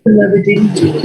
Everything.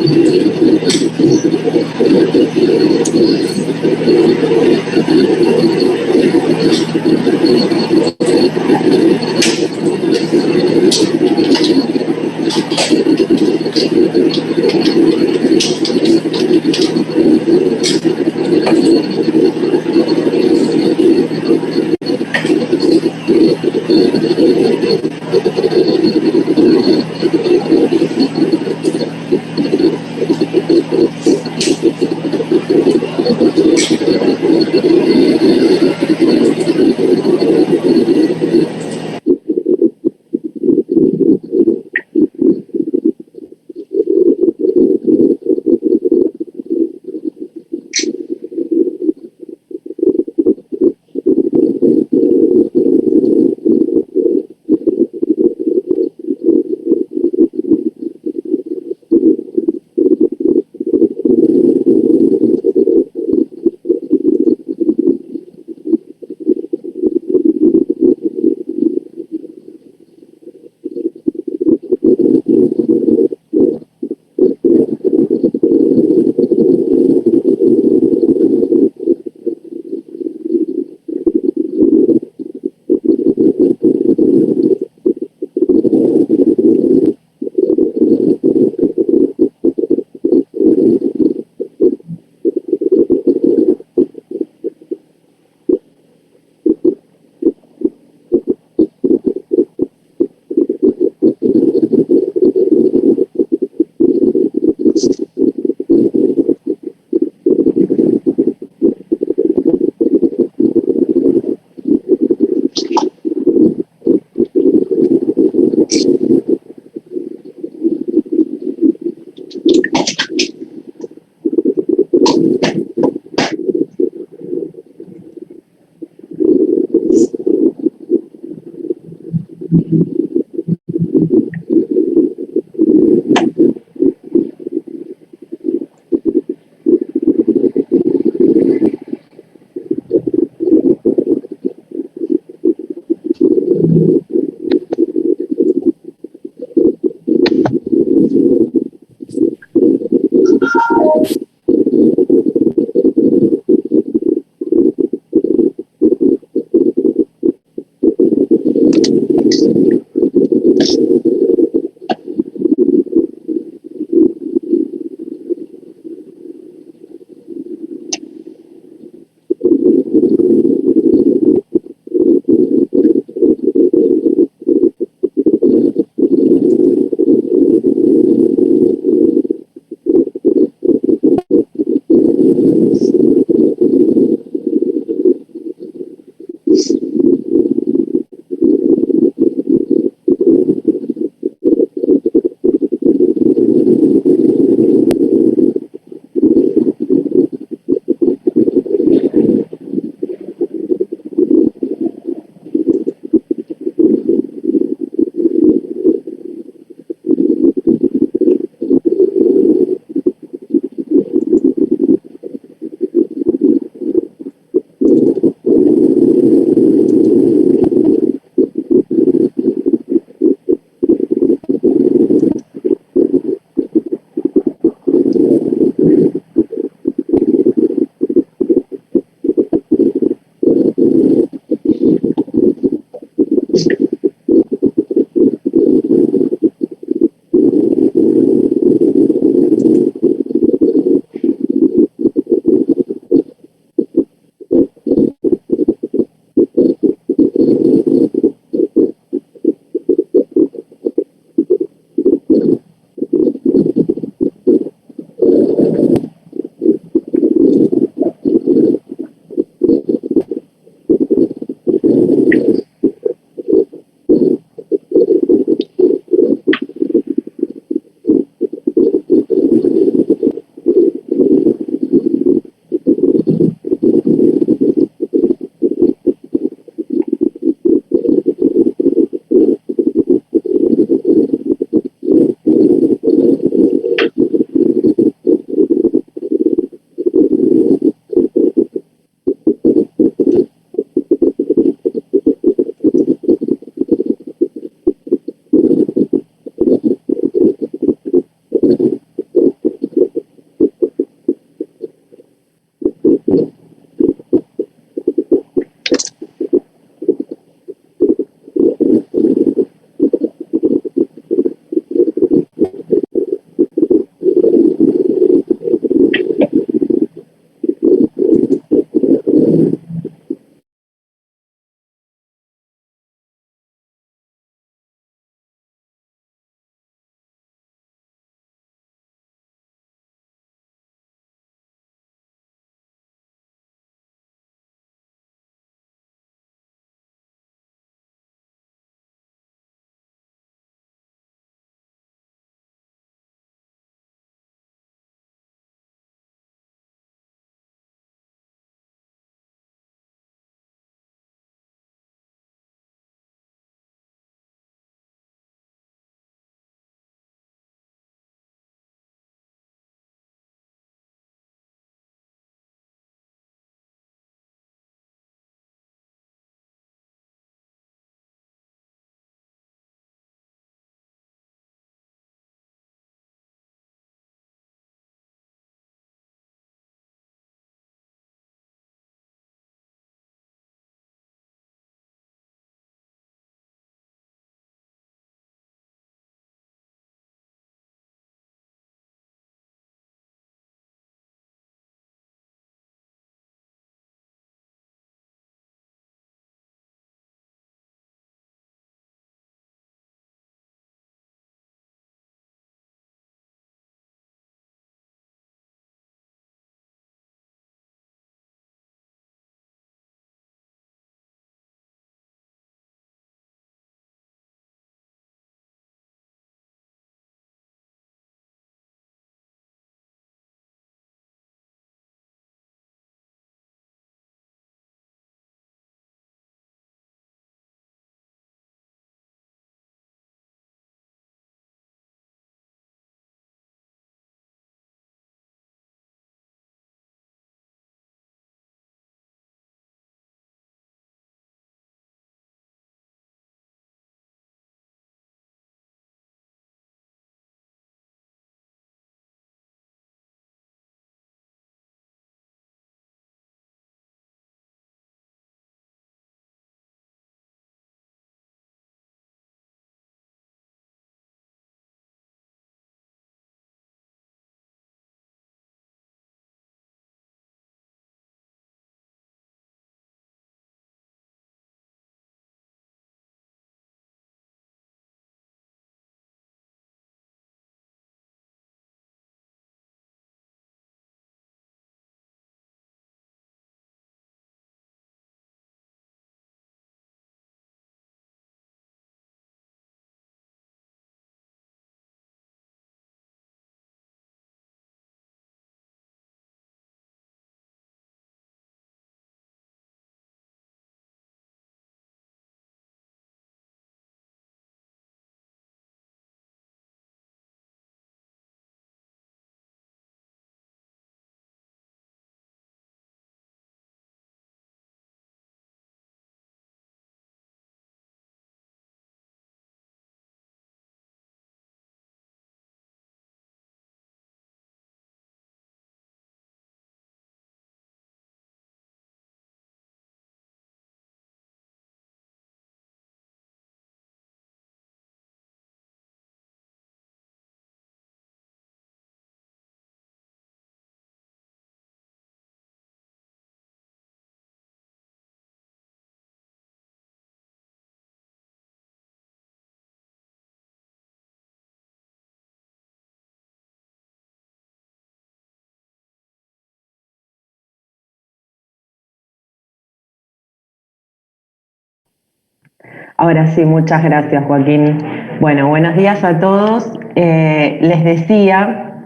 Ahora sí, muchas gracias, Joaquín. Bueno, buenos días a todos. Les decía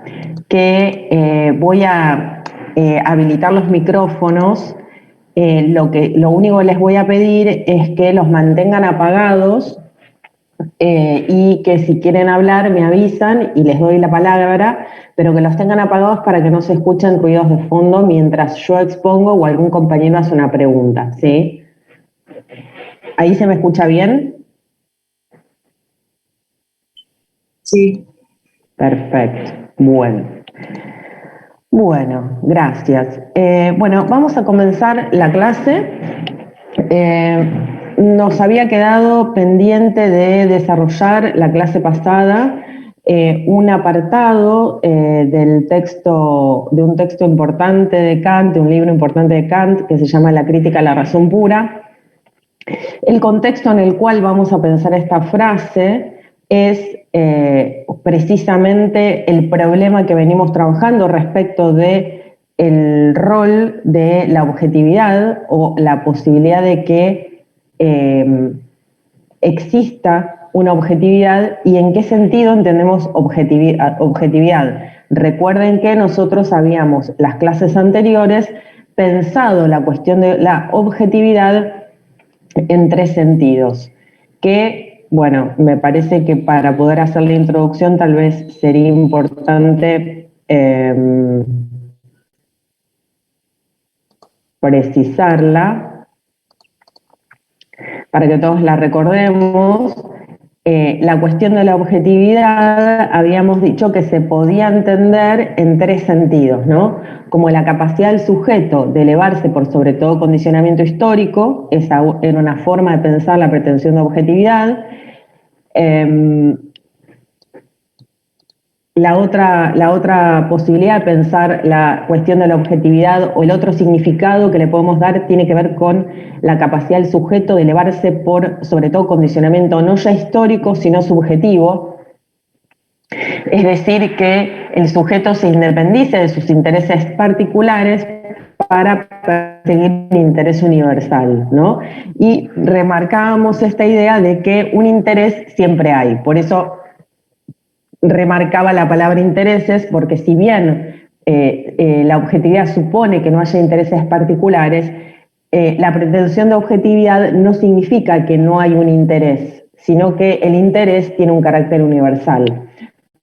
que voy a habilitar los micrófonos. Lo único que les voy a pedir es que los mantengan apagados y que si quieren hablar me avisan y les doy la palabra, pero que los tengan apagados para que no se escuchen ruidos de fondo mientras yo expongo o algún compañero hace una pregunta, ¿sí? ¿Ahí se me escucha bien? Sí. Perfecto. Bueno, gracias. Bueno, vamos a comenzar la clase. Nos había quedado pendiente de desarrollar la clase pasada un apartado del texto, de un texto importante de Kant, de un libro importante de Kant que se llama La crítica a la razón pura. El contexto en el cual vamos a pensar esta frase es precisamente el problema que venimos trabajando respecto de el rol de la objetividad o la posibilidad de que exista una objetividad y en qué sentido entendemos objetividad. Recuerden que nosotros habíamos, las clases anteriores, pensado la cuestión de la objetividad en tres sentidos, que, bueno, me parece que para poder hacer la introducción tal vez sería importante precisarla para que todos la recordemos. La cuestión de la objetividad habíamos dicho que se podía entender en tres sentidos, ¿no? Como la capacidad del sujeto de elevarse por sobre todo condicionamiento histórico, esa era una forma de pensar la pretensión de objetividad. La otra posibilidad de pensar la cuestión de la objetividad o el otro significado que le podemos dar tiene que ver con la capacidad del sujeto de elevarse por, sobre todo, condicionamiento no ya histórico, sino subjetivo. Es decir, que el sujeto se independice de sus intereses particulares para perseguir un interés universal, ¿no? Y remarcábamos esta idea de que un interés siempre hay. Por eso remarcaba la palabra intereses, porque si bien la objetividad supone que no haya intereses particulares, la pretensión de objetividad no significa que no hay un interés, sino que el interés tiene un carácter universal.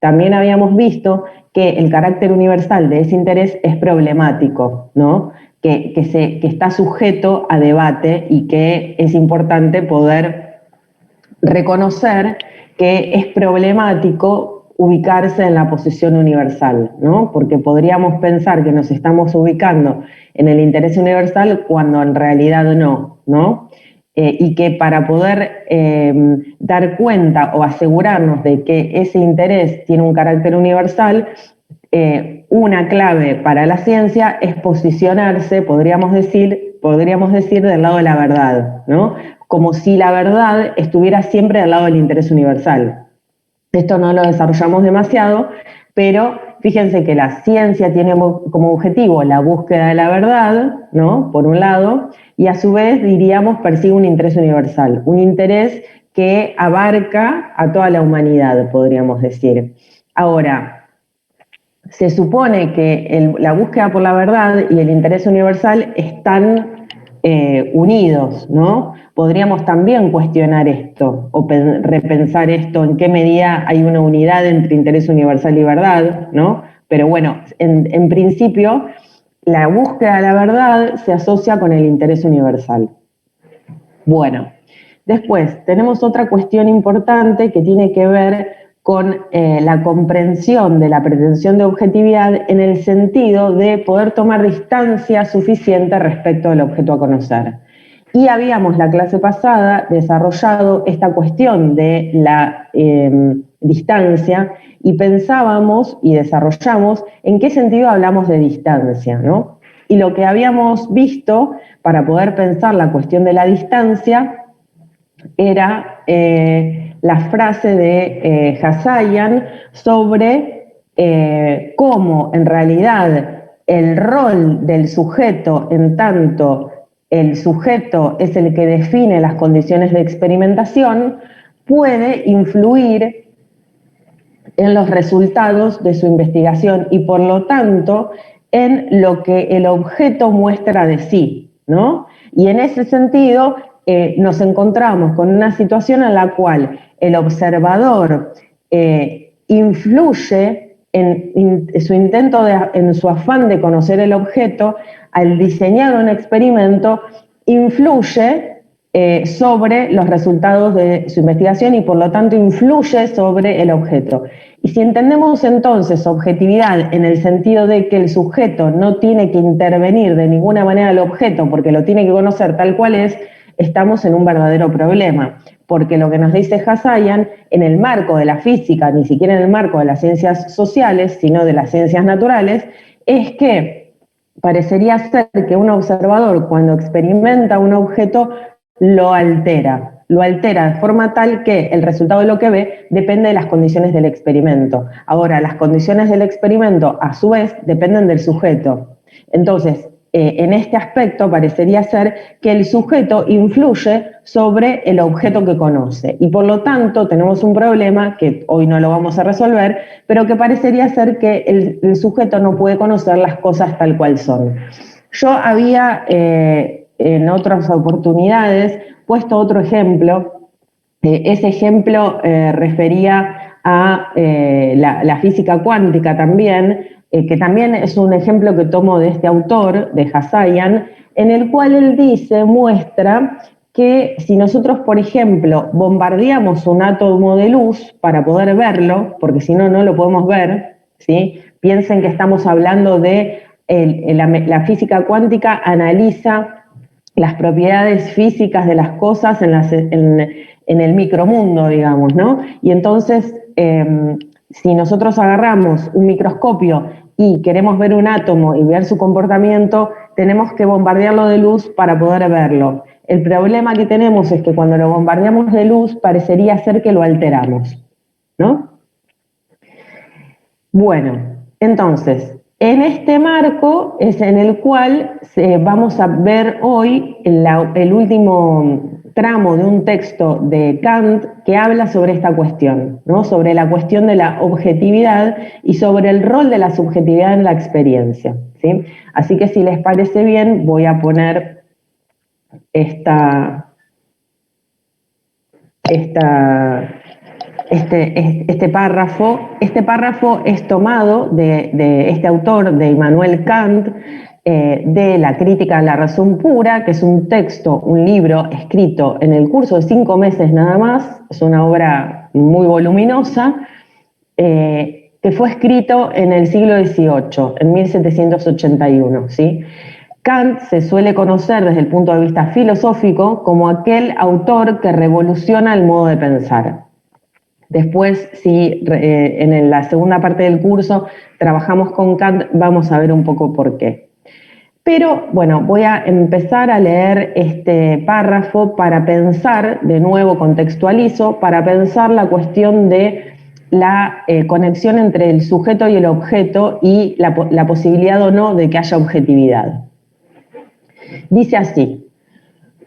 También habíamos visto que el carácter universal de ese interés es problemático, ¿no? Que está sujeto a debate y que es importante poder reconocer que es problemático ubicarse en la posición universal, ¿no? Porque podríamos pensar que nos estamos ubicando en el interés universal cuando en realidad no, ¿no? Y que para poder dar cuenta o asegurarnos de que ese interés tiene un carácter universal, una clave para la ciencia es posicionarse, podríamos decir, del lado de la verdad, ¿no? Como si la verdad estuviera siempre del lado del interés universal. Esto no lo desarrollamos demasiado, pero fíjense que la ciencia tiene como objetivo la búsqueda de la verdad, ¿no? Por un lado, y a su vez, diríamos, persigue un interés universal, un interés que abarca a toda la humanidad, podríamos decir. Ahora, se supone que la búsqueda por la verdad y el interés universal están unidos, ¿no? Podríamos también cuestionar esto o repensar esto, en qué medida hay una unidad entre interés universal y verdad, ¿no? Pero bueno, en principio, la búsqueda de la verdad se asocia con el interés universal. Bueno, después tenemos otra cuestión importante que tiene que ver con la comprensión de la pretensión de objetividad en el sentido de poder tomar distancia suficiente respecto del objeto a conocer. Y habíamos la clase pasada desarrollado esta cuestión de la distancia y pensábamos y desarrollamos en qué sentido hablamos de distancia, ¿no? Y lo que habíamos visto para poder pensar la cuestión de la distancia era la frase de Hasayan sobre cómo en realidad el rol del sujeto en tanto el sujeto es el que define las condiciones de experimentación, puede influir en los resultados de su investigación y por lo tanto en lo que el objeto muestra de sí, ¿no? Y en ese sentido nos encontramos con una situación en la cual el observador influye en su intento, en su afán de conocer el objeto, al diseñar un experimento, influye sobre los resultados de su investigación y por lo tanto influye sobre el objeto. Y si entendemos entonces objetividad en el sentido de que el sujeto no tiene que intervenir de ninguna manera al objeto porque lo tiene que conocer tal cual es, estamos en un verdadero problema. Porque lo que nos dice Hasayan, en el marco de la física, ni siquiera en el marco de las ciencias sociales, sino de las ciencias naturales, es que parecería ser que un observador cuando experimenta un objeto lo altera de forma tal que el resultado de lo que ve depende de las condiciones del experimento. Ahora, las condiciones del experimento, a su vez, dependen del sujeto. Entonces, en este aspecto parecería ser que el sujeto influye sobre el objeto que conoce y por lo tanto tenemos un problema que hoy no lo vamos a resolver, pero que parecería ser que el sujeto no puede conocer las cosas tal cual son. Yo había en otras oportunidades puesto otro ejemplo. Ese ejemplo refería a la física cuántica también, que también es un ejemplo que tomo de este autor, de Hasayan, en el cual él muestra que si nosotros, por ejemplo, bombardeamos un átomo de luz para poder verlo, porque si no, no lo podemos ver, ¿sí? Piensen que estamos hablando de la física cuántica analiza las propiedades físicas de las cosas en el micromundo, digamos, ¿no? Y entonces, si nosotros agarramos un microscopio y queremos ver un átomo y ver su comportamiento, tenemos que bombardearlo de luz para poder verlo. El problema que tenemos es que cuando lo bombardeamos de luz parecería ser que lo alteramos, ¿no? Bueno, entonces, en este marco es en el cual vamos a ver hoy el último tramo de un texto de Kant que habla sobre esta cuestión, ¿no? Sobre la cuestión de la objetividad y sobre el rol de la subjetividad en la experiencia, ¿sí? Así que si les parece bien, voy a poner este párrafo. Este párrafo es tomado de este autor, de Immanuel Kant, de La crítica a la razón pura, que es un texto, un libro escrito en el curso de 5 meses nada más, es una obra muy voluminosa, que fue escrito en el siglo XVIII, en 1781, ¿sí? Kant se suele conocer desde el punto de vista filosófico como aquel autor que revoluciona el modo de pensar. Después, si en la segunda parte del curso trabajamos con Kant, vamos a ver un poco por qué. Pero, bueno, voy a empezar a leer este párrafo para pensar, de nuevo contextualizo, para pensar la cuestión de la conexión entre el sujeto y el objeto y la posibilidad o no de que haya objetividad. Dice así: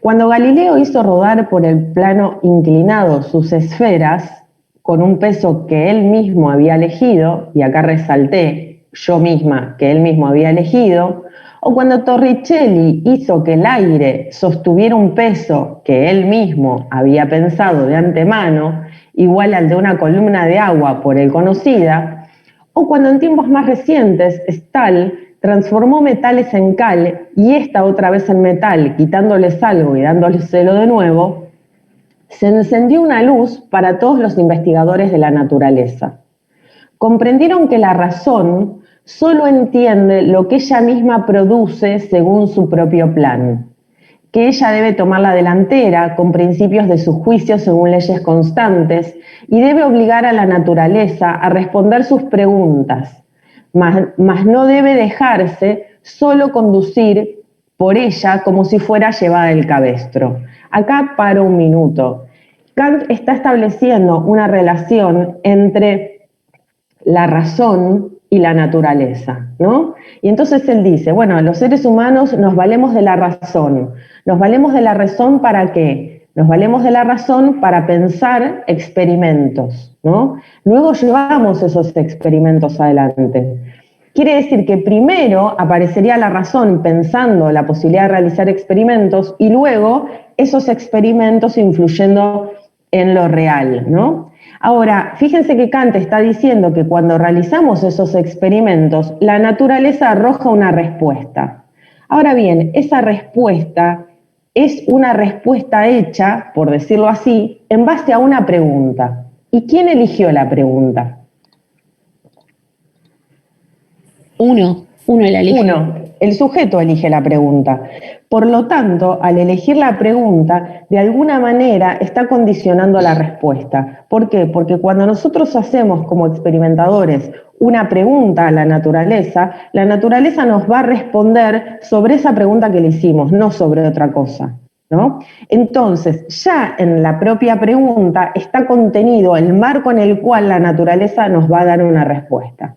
cuando Galileo hizo rodar por el plano inclinado sus esferas, con un peso que él mismo había elegido, y acá resalté yo misma que él mismo había elegido, o cuando Torricelli hizo que el aire sostuviera un peso que él mismo había pensado de antemano, igual al de una columna de agua por él conocida, o cuando en tiempos más recientes Stahl transformó metales en cal y esta otra vez en metal, quitándoles algo y dándoleselo de nuevo, se encendió una luz para todos los investigadores de la naturaleza. Comprendieron que la razón solo entiende lo que ella misma produce según su propio plan, que ella debe tomar la delantera con principios de su juicio según leyes constantes y debe obligar a la naturaleza a responder sus preguntas, mas no debe dejarse solo conducir por ella como si fuera llevada del cabestro. Acá paro un minuto. Kant está estableciendo una relación entre la razón y la naturaleza, ¿no? Y entonces él dice, bueno, los seres humanos nos valemos de la razón. ¿Nos valemos de la razón para qué? Nos valemos de la razón para pensar experimentos, ¿no? Luego llevamos esos experimentos adelante. Quiere decir que primero aparecería la razón pensando la posibilidad de realizar experimentos y luego esos experimentos influyendo en lo real, ¿no? Ahora, fíjense que Kant está diciendo que cuando realizamos esos experimentos, la naturaleza arroja una respuesta. Ahora bien, esa respuesta es una respuesta hecha, por decirlo así, en base a una pregunta. ¿Y quién eligió la pregunta? Uno la elige. Uno, el sujeto elige la pregunta. Por lo tanto, al elegir la pregunta, de alguna manera está condicionando la respuesta. ¿Por qué? Porque cuando nosotros hacemos como experimentadores una pregunta a la naturaleza nos va a responder sobre esa pregunta que le hicimos, no sobre otra cosa, ¿no? Entonces, ya en la propia pregunta está contenido el marco en el cual la naturaleza nos va a dar una respuesta.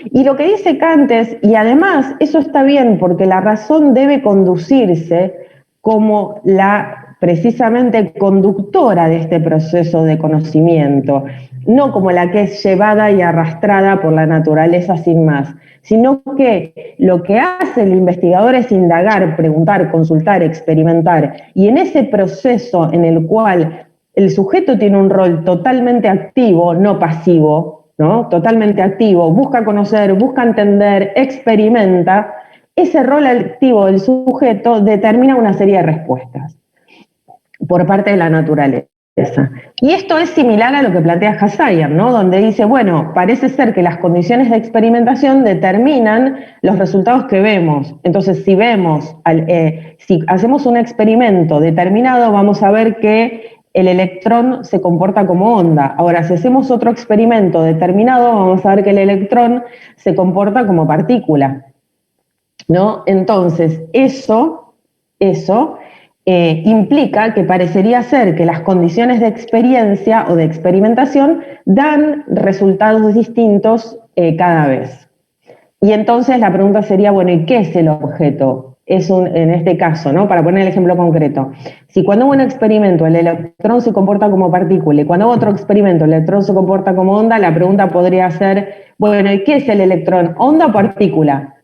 Y lo que dice Kant es, y además eso está bien porque la razón debe conducirse como la precisamente conductora de este proceso de conocimiento, no como la que es llevada y arrastrada por la naturaleza sin más, sino que lo que hace el investigador es indagar, preguntar, consultar, experimentar, y en ese proceso en el cual el sujeto tiene un rol totalmente activo, no pasivo, ¿no? Totalmente activo, busca conocer, busca entender, experimenta, ese rol activo del sujeto determina una serie de respuestas por parte de la naturaleza. Y esto es similar a lo que plantea Husserl, ¿no? Donde dice, bueno, parece ser que las condiciones de experimentación determinan los resultados que vemos. Entonces, si hacemos un experimento determinado, vamos a ver que el electrón se comporta como onda. Ahora, si hacemos otro experimento determinado, vamos a ver que el electrón se comporta como partícula, ¿no? Entonces, eso implica que parecería ser que las condiciones de experiencia o de experimentación dan resultados distintos cada vez. Y entonces la pregunta sería, bueno, ¿y qué es el objeto? En este caso, ¿no? Para poner el ejemplo concreto, si cuando hubo un experimento el electrón se comporta como partícula y cuando hubo otro experimento el electrón se comporta como onda, la pregunta podría ser, bueno, ¿y qué es el electrón? ¿Onda o partícula?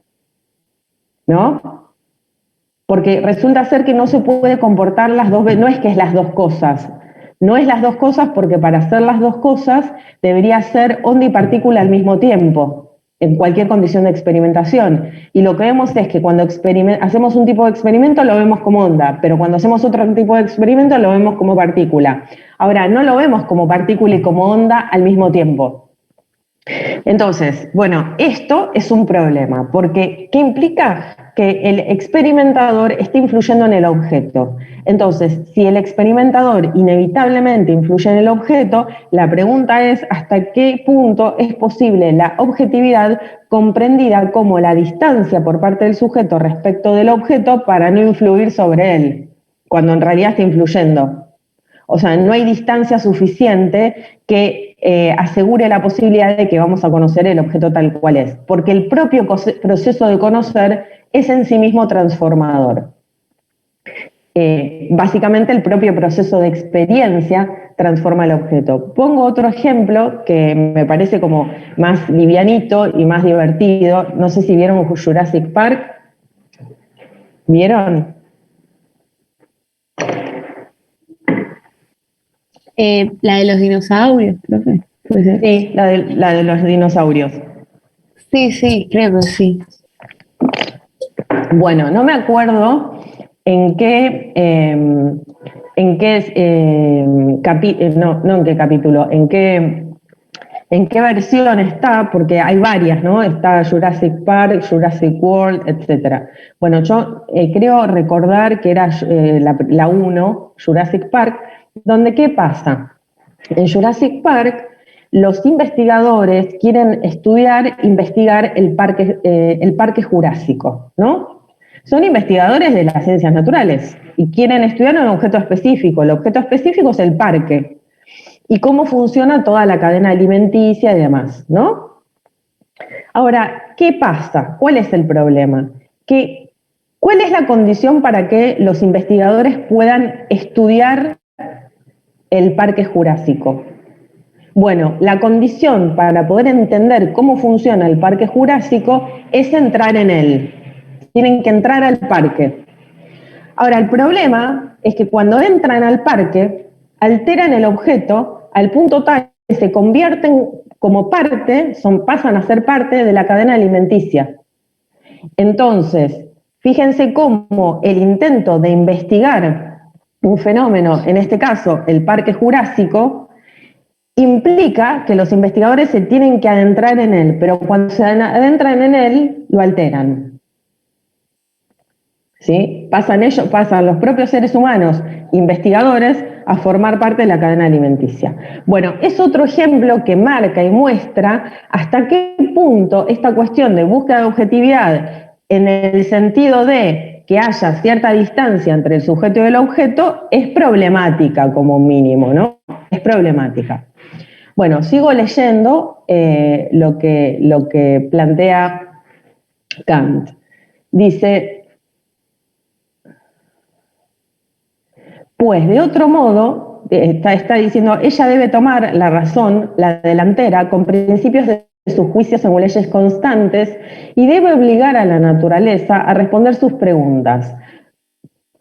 ¿No? Porque resulta ser que no se puede comportar las dos, no es que es las dos cosas, no es las dos cosas porque para hacer las dos cosas debería ser onda y partícula al mismo tiempo, en cualquier condición de experimentación. Y lo que vemos es que cuando hacemos un tipo de experimento lo vemos como onda, pero cuando hacemos otro tipo de experimento lo vemos como partícula. Ahora, no lo vemos como partícula y como onda al mismo tiempo. Entonces, bueno, esto es un problema, porque ¿qué implica? Que el experimentador está influyendo en el objeto. Entonces, si el experimentador inevitablemente influye en el objeto, la pregunta es hasta qué punto es posible la objetividad comprendida como la distancia por parte del sujeto respecto del objeto para no influir sobre él, cuando en realidad está influyendo. O sea, no hay distancia suficiente que asegure la posibilidad de que vamos a conocer el objeto tal cual es, porque el propio proceso de conocer es en sí mismo transformador. Básicamente el propio proceso de experiencia transforma el objeto. Pongo otro ejemplo que me parece como más livianito y más divertido. No sé si vieron Jurassic Park. ¿Vieron? La de los dinosaurios, profe. ¿Puede ser? Sí, la de los dinosaurios. Sí, creo que sí. Bueno, no me acuerdo en qué versión está, porque hay varias, ¿no? Está Jurassic Park, Jurassic World, etc. Bueno, yo creo recordar que era la 1, Jurassic Park, donde ¿qué pasa? En Jurassic Park, los investigadores quieren investigar el parque jurásico, ¿no? Son investigadores de las ciencias naturales y quieren estudiar un objeto específico. El objeto específico es el parque y cómo funciona toda la cadena alimenticia y demás, ¿no? Ahora, ¿qué pasa? ¿Cuál es el problema? ¿Cuál es la condición para que los investigadores puedan estudiar el Parque Jurásico? Bueno, la condición para poder entender cómo funciona el Parque Jurásico es entrar en él. Tienen que entrar al parque. Ahora, el problema es que cuando entran al parque, alteran el objeto al punto tal que se convierten como parte, pasan a ser parte de la cadena alimenticia. Entonces, fíjense cómo el intento de investigar un fenómeno, en este caso el Parque Jurásico, implica que los investigadores se tienen que adentrar en él, pero cuando se adentran en él, lo alteran. ¿Sí? Pasan los propios seres humanos, investigadores, a formar parte de la cadena alimenticia. Bueno, es otro ejemplo que marca y muestra hasta qué punto esta cuestión de búsqueda de objetividad, en el sentido de que haya cierta distancia entre el sujeto y el objeto, es problemática como mínimo, ¿no? Es problemática. Bueno, sigo leyendo lo que plantea Kant. Dice, pues de otro modo, está diciendo, ella debe tomar la razón, la delantera, con principios de sus juicios según leyes constantes, y debe obligar a la naturaleza a responder sus preguntas.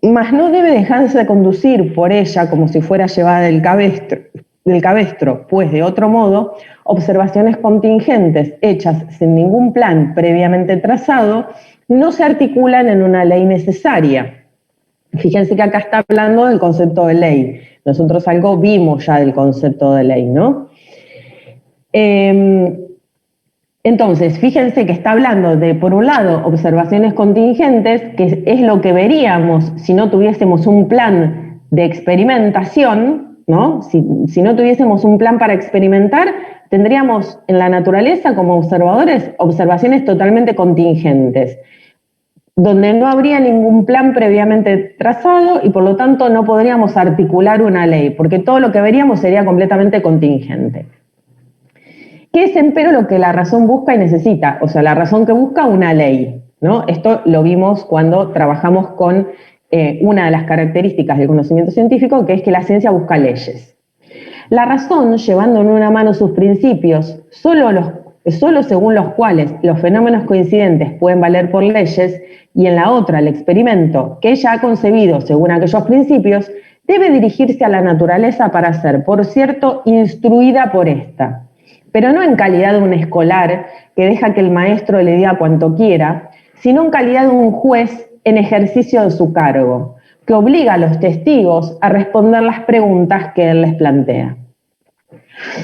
Mas no debe dejarse conducir por ella como si fuera llevada del cabestro, pues de otro modo, observaciones contingentes hechas sin ningún plan previamente trazado no se articulan en una ley necesaria. Fíjense que acá está hablando del concepto de ley. Nosotros algo vimos ya del concepto de ley, ¿no? Entonces, fíjense que está hablando de, por un lado, observaciones contingentes, que es lo que veríamos si no tuviésemos un plan de experimentación, ¿no? Si no tuviésemos un plan para experimentar, tendríamos en la naturaleza como observadores observaciones totalmente contingentes, donde no habría ningún plan previamente trazado y por lo tanto no podríamos articular una ley, porque todo lo que veríamos sería completamente contingente. ¿Qué es, empero, lo que la razón busca y necesita? O sea, la razón que busca una ley, ¿no? Esto lo vimos cuando trabajamos con una de las características del conocimiento científico, que es que la ciencia busca leyes. La razón, llevando en una mano sus principios, solo según los cuales los fenómenos coincidentes pueden valer por leyes, y en la otra, el experimento, que ella ha concebido según aquellos principios, debe dirigirse a la naturaleza para ser, por cierto, instruida por ésta, pero no en calidad de un escolar que deja que el maestro le diga cuanto quiera, sino en calidad de un juez en ejercicio de su cargo, que obliga a los testigos a responder las preguntas que él les plantea.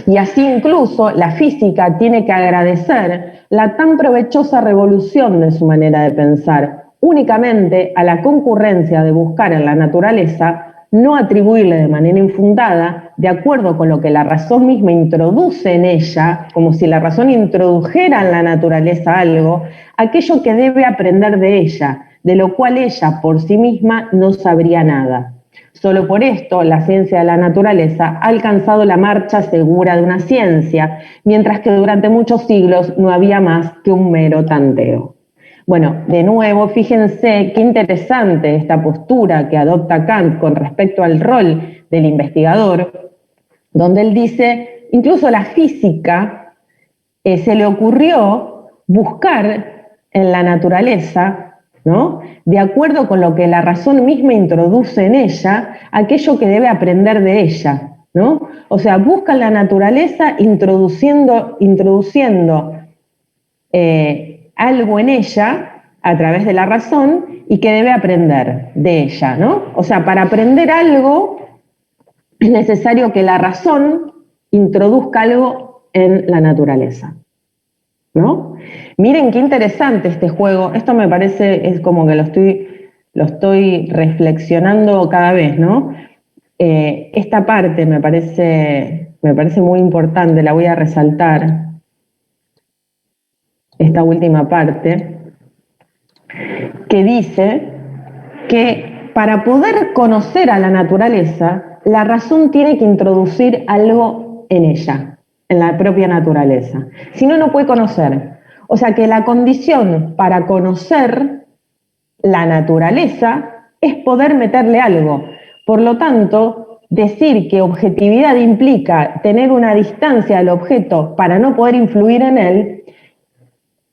Y así incluso la física tiene que agradecer la tan provechosa revolución de su manera de pensar, únicamente a la concurrencia de buscar en la naturaleza, no atribuirle de manera infundada, de acuerdo con lo que la razón misma introduce en ella, como si la razón introdujera en la naturaleza algo, aquello que debe aprender de ella, de lo cual ella por sí misma no sabría nada. Solo por esto, la ciencia de la naturaleza ha alcanzado la marcha segura de una ciencia, mientras que durante muchos siglos no había más que un mero tanteo. Bueno, de nuevo, fíjense qué interesante esta postura que adopta Kant con respecto al rol del investigador, donde él dice, incluso la física se le ocurrió buscar en la naturaleza, ¿no?, de acuerdo con lo que la razón misma introduce en ella, aquello que debe aprender de ella, ¿no? O sea, busca en la naturaleza introduciendo algo en ella a través de la razón y que debe aprender de ella, ¿no? O sea, para aprender algo es necesario que la razón introduzca algo en la naturaleza, ¿no? Miren qué interesante este juego. Esto me parece, es como que lo estoy reflexionando cada vez, ¿no? Esta parte me parece muy importante, la voy a resaltar. Esta última parte, que dice que para poder conocer a la naturaleza, la razón tiene que introducir algo en ella, en la propia naturaleza. Si no, no puede conocer. O sea que la condición para conocer la naturaleza es poder meterle algo. Por lo tanto, decir que objetividad implica tener una distancia al objeto para no poder influir en él,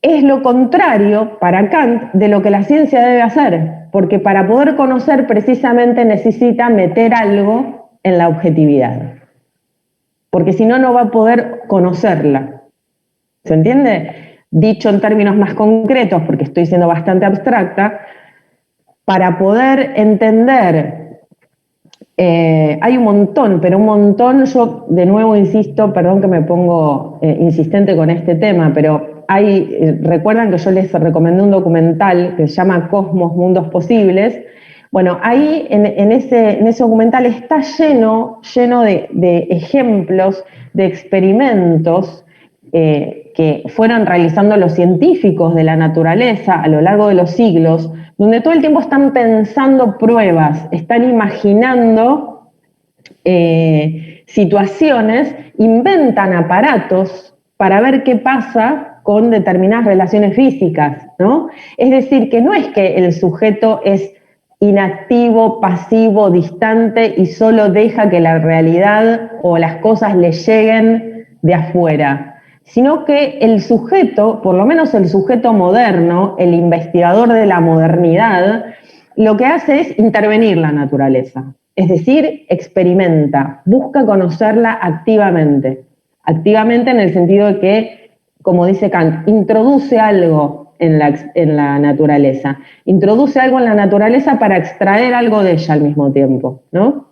es lo contrario para Kant de lo que la ciencia debe hacer, porque para poder conocer precisamente necesita meter algo en la objetividad, porque si no, no va a poder conocerla. ¿Se entiende? Dicho en términos más concretos, porque estoy siendo bastante abstracta, para poder entender, hay un montón, pero un montón, yo de nuevo insisto, perdón que me pongo insistente con este tema, pero recuerdan que yo les recomendé un documental que se llama Cosmos, Mundos Posibles. Bueno, ahí en ese documental está lleno de ejemplos, de experimentos que fueron realizando los científicos de la naturaleza a lo largo de los siglos, donde todo el tiempo están pensando pruebas, están imaginando situaciones, inventan aparatos para ver qué pasa con determinadas relaciones físicas, ¿no? Es decir, que no es que el sujeto es inactivo, pasivo, distante y solo deja que la realidad o las cosas le lleguen de afuera, sino que el sujeto, por lo menos el sujeto moderno, el investigador de la modernidad, lo que hace es intervenir la naturaleza, es decir, experimenta, busca conocerla activamente. Activamente en el sentido de que, como dice Kant, introduce algo en la naturaleza. Introduce algo en la naturaleza para extraer algo de ella al mismo tiempo, ¿no?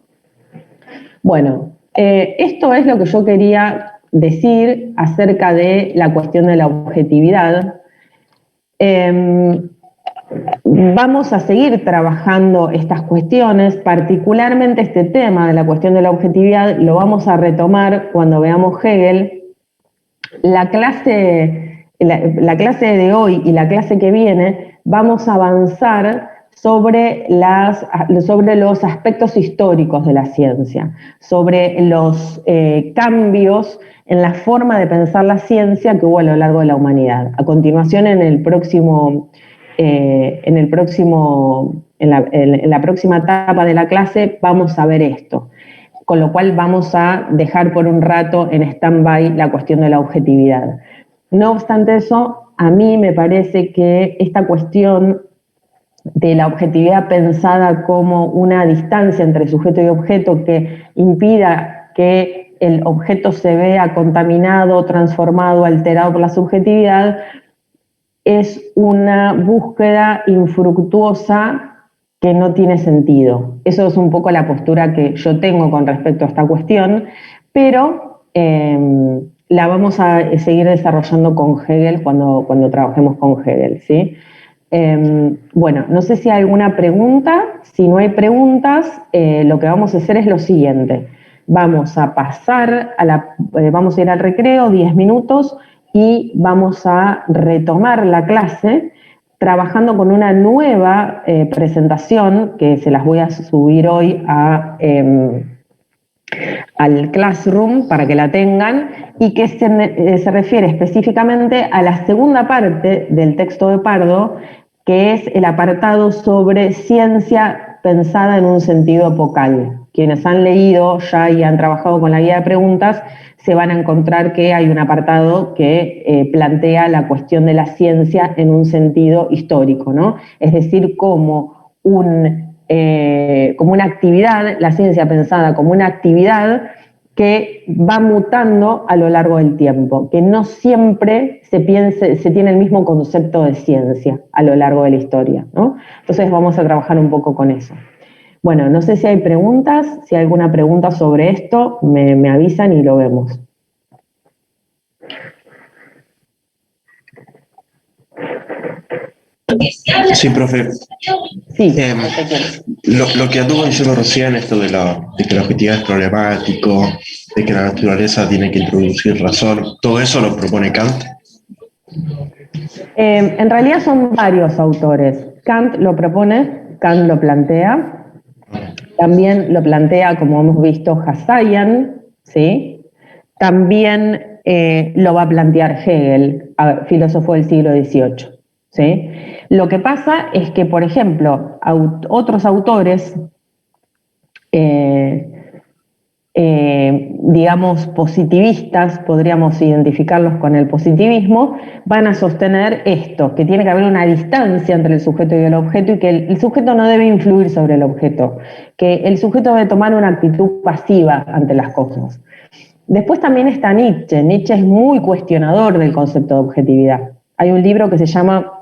Bueno, esto es lo que yo quería decir acerca de la cuestión de la objetividad. Vamos a seguir trabajando estas cuestiones, particularmente este tema de la cuestión de la objetividad, lo vamos a retomar cuando veamos Hegel. La clase de hoy y la clase que viene vamos a avanzar sobre los aspectos históricos de la ciencia, sobre los cambios en la forma de pensar la ciencia que hubo a lo largo de la humanidad. A continuación, en la próxima etapa de la clase vamos a ver esto, con lo cual vamos a dejar por un rato en stand-by la cuestión de la objetividad. No obstante eso, a mí me parece que esta cuestión de la objetividad pensada como una distancia entre sujeto y objeto que impida que el objeto se vea contaminado, transformado, alterado por la subjetividad, es una búsqueda infructuosa que no tiene sentido. Eso es un poco la postura que yo tengo con respecto a esta cuestión, pero la vamos a seguir desarrollando con Hegel cuando trabajemos con Hegel, ¿sí? Bueno, no sé si hay alguna pregunta. Si no hay preguntas, lo que vamos a hacer es lo siguiente. Vamos a pasar vamos a ir al recreo, 10 minutos, y vamos a retomar la clase trabajando con una nueva presentación que se las voy a subir hoy al Classroom para que la tengan y que se refiere específicamente a la segunda parte del texto de Pardo, que es el apartado sobre ciencia pensada en un sentido epocal. Quienes han leído ya y han trabajado con la guía de preguntas se van a encontrar que hay un apartado que plantea la cuestión de la ciencia en un sentido histórico, ¿no? Es decir, como una actividad, la ciencia pensada como una actividad que va mutando a lo largo del tiempo, que no siempre se tiene el mismo concepto de ciencia a lo largo de la historia, ¿no? Entonces vamos a trabajar un poco con eso. Bueno, no sé si hay preguntas, si hay alguna pregunta sobre esto, me avisan y lo vemos. Sí, profe. Sí. Lo que anduvo diciendo recién, esto de que la objetividad es problemático, de que la naturaleza tiene que introducir razón, ¿todo eso lo propone Kant? En realidad son varios autores. Kant lo propone, Kant lo plantea. También lo plantea, como hemos visto, Hasayan, ¿sí? También lo va a plantear Hegel, filósofo del siglo XVIII. ¿Sí? Lo que pasa es que, por ejemplo, otros autores, digamos, positivistas, podríamos identificarlos con el positivismo, van a sostener esto, que tiene que haber una distancia entre el sujeto y el objeto y que el sujeto no debe influir sobre el objeto, que el sujeto debe tomar una actitud pasiva ante las cosas. Después también está Nietzsche. Nietzsche es muy cuestionador del concepto de objetividad. Hay un libro que se llama,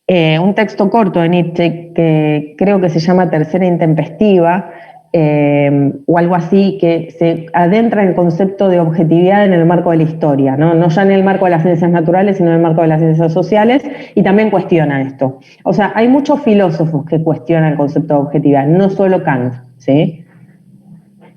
un texto corto de Nietzsche que creo que se llama Tercera Intempestiva, o algo así, que se adentra en el concepto de objetividad en el marco de la historia, ¿no? No ya en el marco de las ciencias naturales, sino en el marco de las ciencias sociales, y también cuestiona esto. O sea, hay muchos filósofos que cuestionan el concepto de objetividad, no solo Kant, ¿sí?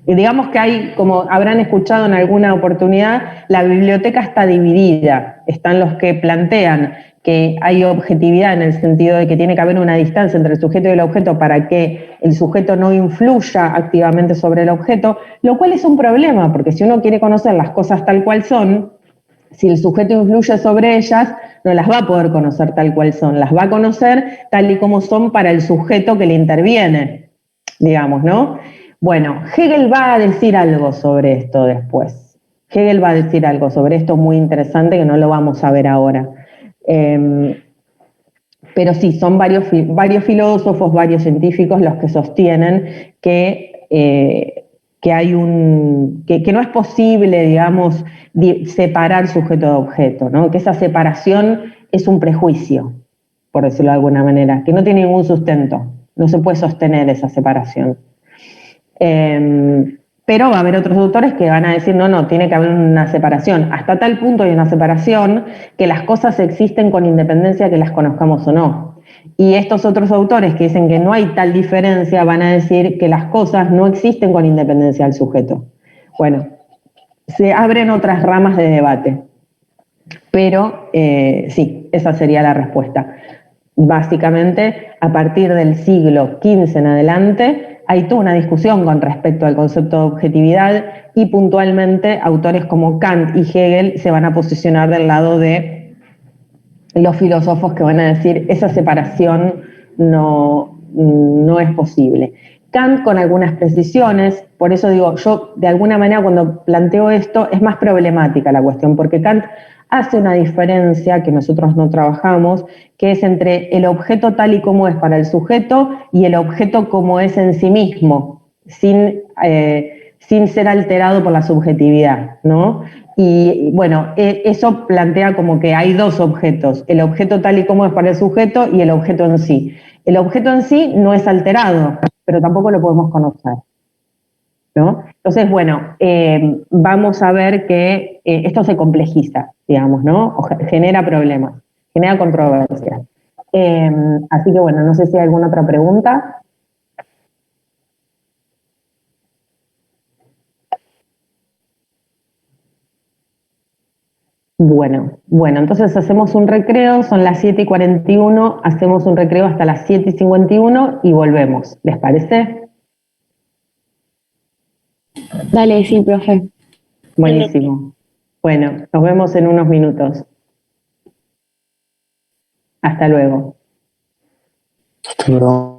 Y digamos que hay, como habrán escuchado en alguna oportunidad, la biblioteca está dividida. Están los que plantean que hay objetividad en el sentido de que tiene que haber una distancia entre el sujeto y el objeto para que el sujeto no influya activamente sobre el objeto, lo cual es un problema, porque si uno quiere conocer las cosas tal cual son, si el sujeto influye sobre ellas, no las va a poder conocer tal cual son, las va a conocer tal y como son para el sujeto que le interviene, digamos, ¿no? Bueno, Hegel va a decir algo sobre esto después. Hegel va a decir algo sobre esto muy interesante que no lo vamos a ver ahora. Pero sí, son varios filósofos, varios científicos los que sostienen que hay que no es posible, digamos, separar sujeto de objeto, ¿no? Que esa separación es un prejuicio, por decirlo de alguna manera, que no tiene ningún sustento, no se puede sostener esa separación. Pero va a haber otros autores que van a decir, no, tiene que haber una separación. Hasta tal punto hay una separación que las cosas existen con independencia de que las conozcamos o no. Y estos otros autores que dicen que no hay tal diferencia van a decir que las cosas no existen con independencia del sujeto. Bueno, se abren otras ramas de debate. Pero sí, esa sería la respuesta. Básicamente, a partir del siglo XV en adelante, hay toda una discusión con respecto al concepto de objetividad y puntualmente autores como Kant y Hegel se van a posicionar del lado de los filósofos que van a decir esa separación no es posible. Kant con algunas precisiones, por eso digo, yo de alguna manera cuando planteo esto es más problemática la cuestión, porque Kant hace una diferencia que nosotros no trabajamos, que es entre el objeto tal y como es para el sujeto y el objeto como es en sí mismo, sin ser alterado por la subjetividad, ¿no? Y bueno, eso plantea como que hay dos objetos, el objeto tal y como es para el sujeto y el objeto en sí. El objeto en sí no es alterado, pero tampoco lo podemos conocer, ¿no? Entonces, bueno, vamos a ver que esto se complejiza, digamos, ¿no? Genera problemas, genera controversias. Así que bueno, no sé si hay alguna otra pregunta. Bueno, entonces hacemos un recreo, son las 7:41, hacemos un recreo hasta las 7:51 y volvemos. ¿Les parece? Dale, sí, profe. Buenísimo. Bueno, nos vemos en unos minutos. Hasta luego. Pero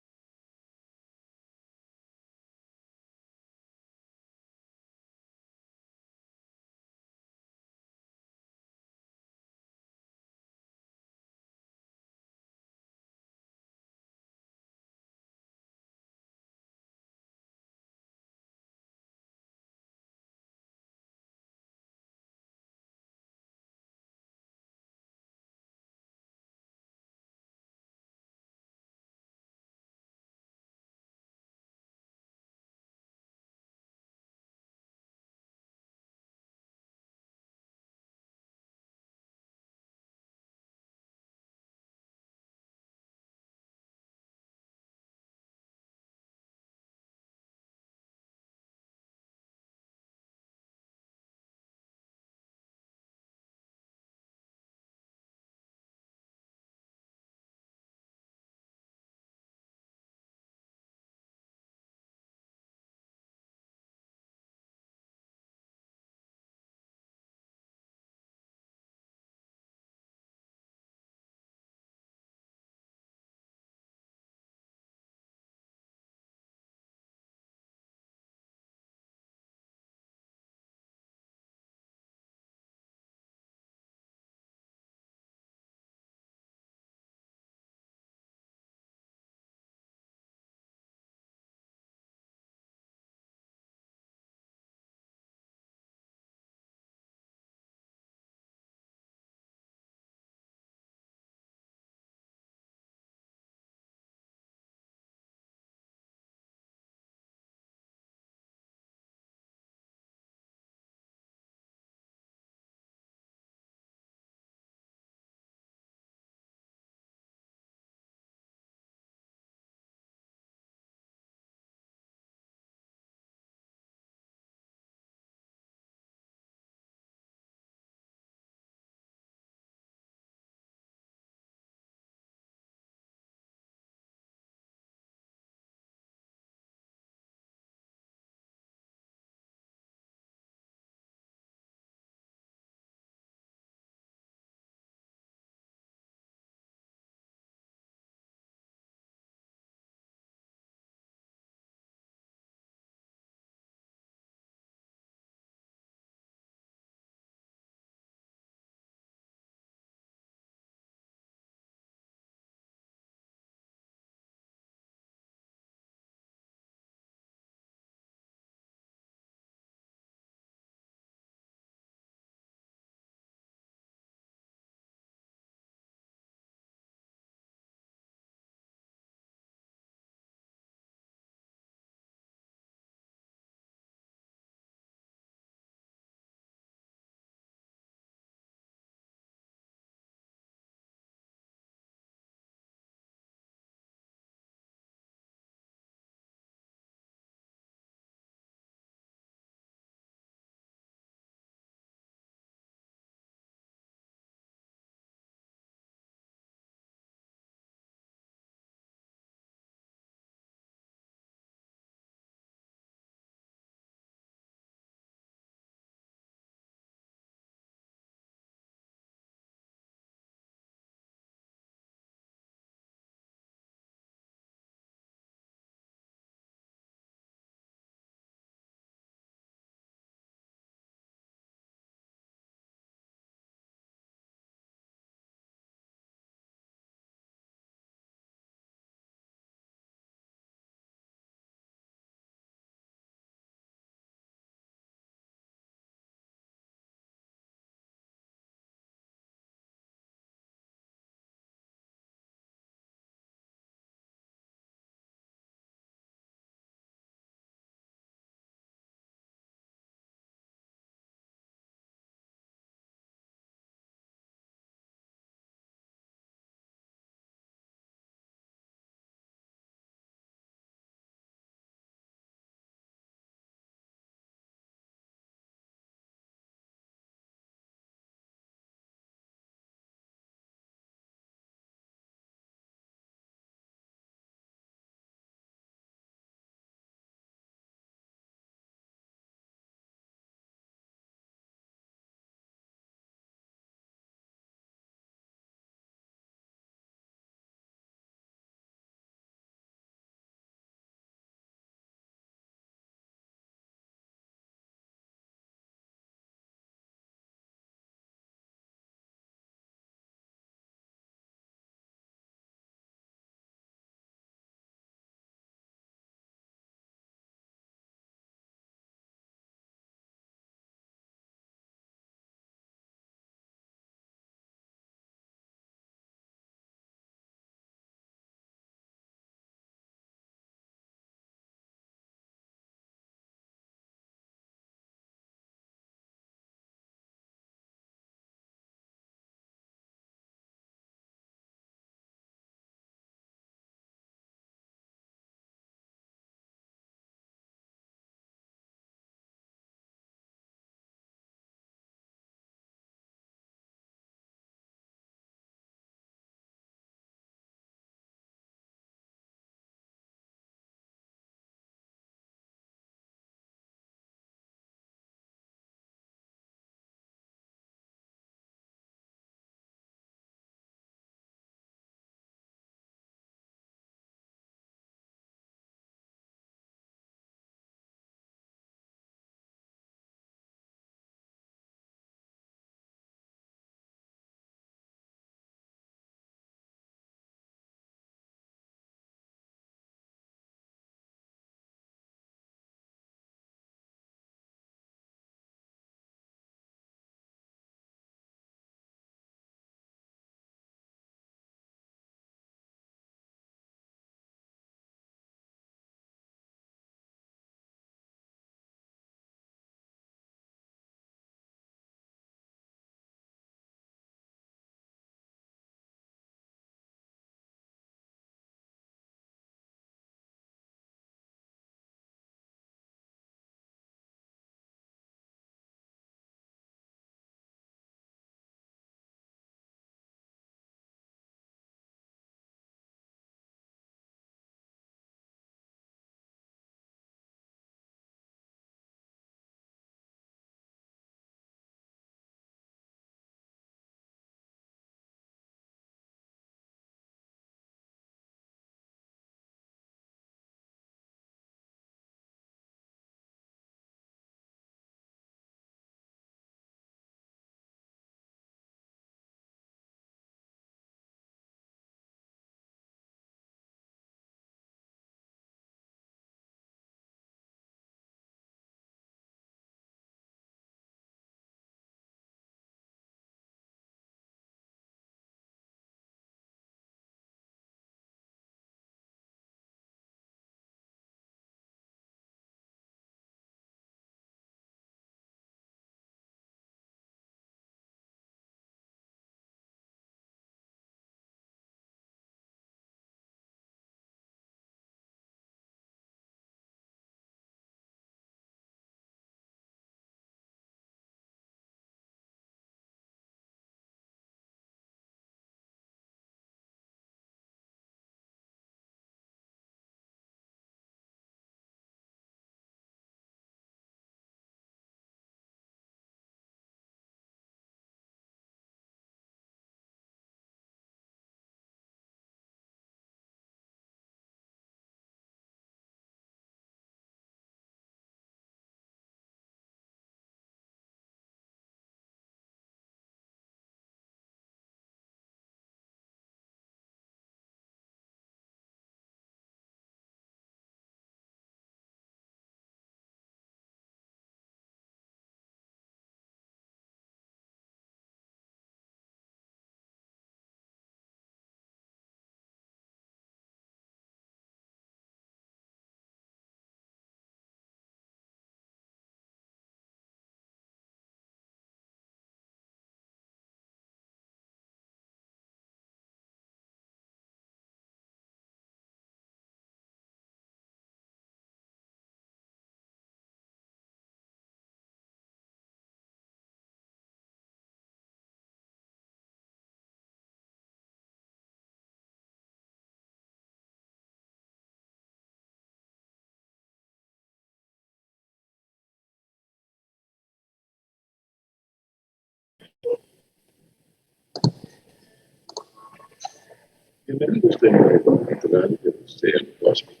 Bienvenidos de nuevo al natural del océano cósmico.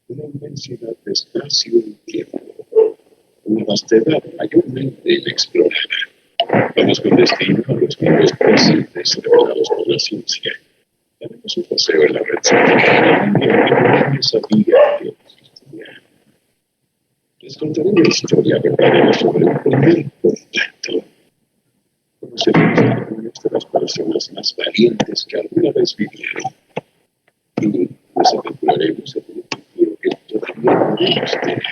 Una inmensidad de espacio y tiempo. Una vastedad mayormente inexplorada. Vamos con destino a los mundos presentes revelados por la ciencia. Daremos un paseo en la red científica que nadie sabía que existía. Les contaré una historia verdadera sobre un primer contacto. Conoceremos algunas de las personas más valientes que alguna vez vivieron. Y nos aventuraremos en un futuro que todavía no podemos tener.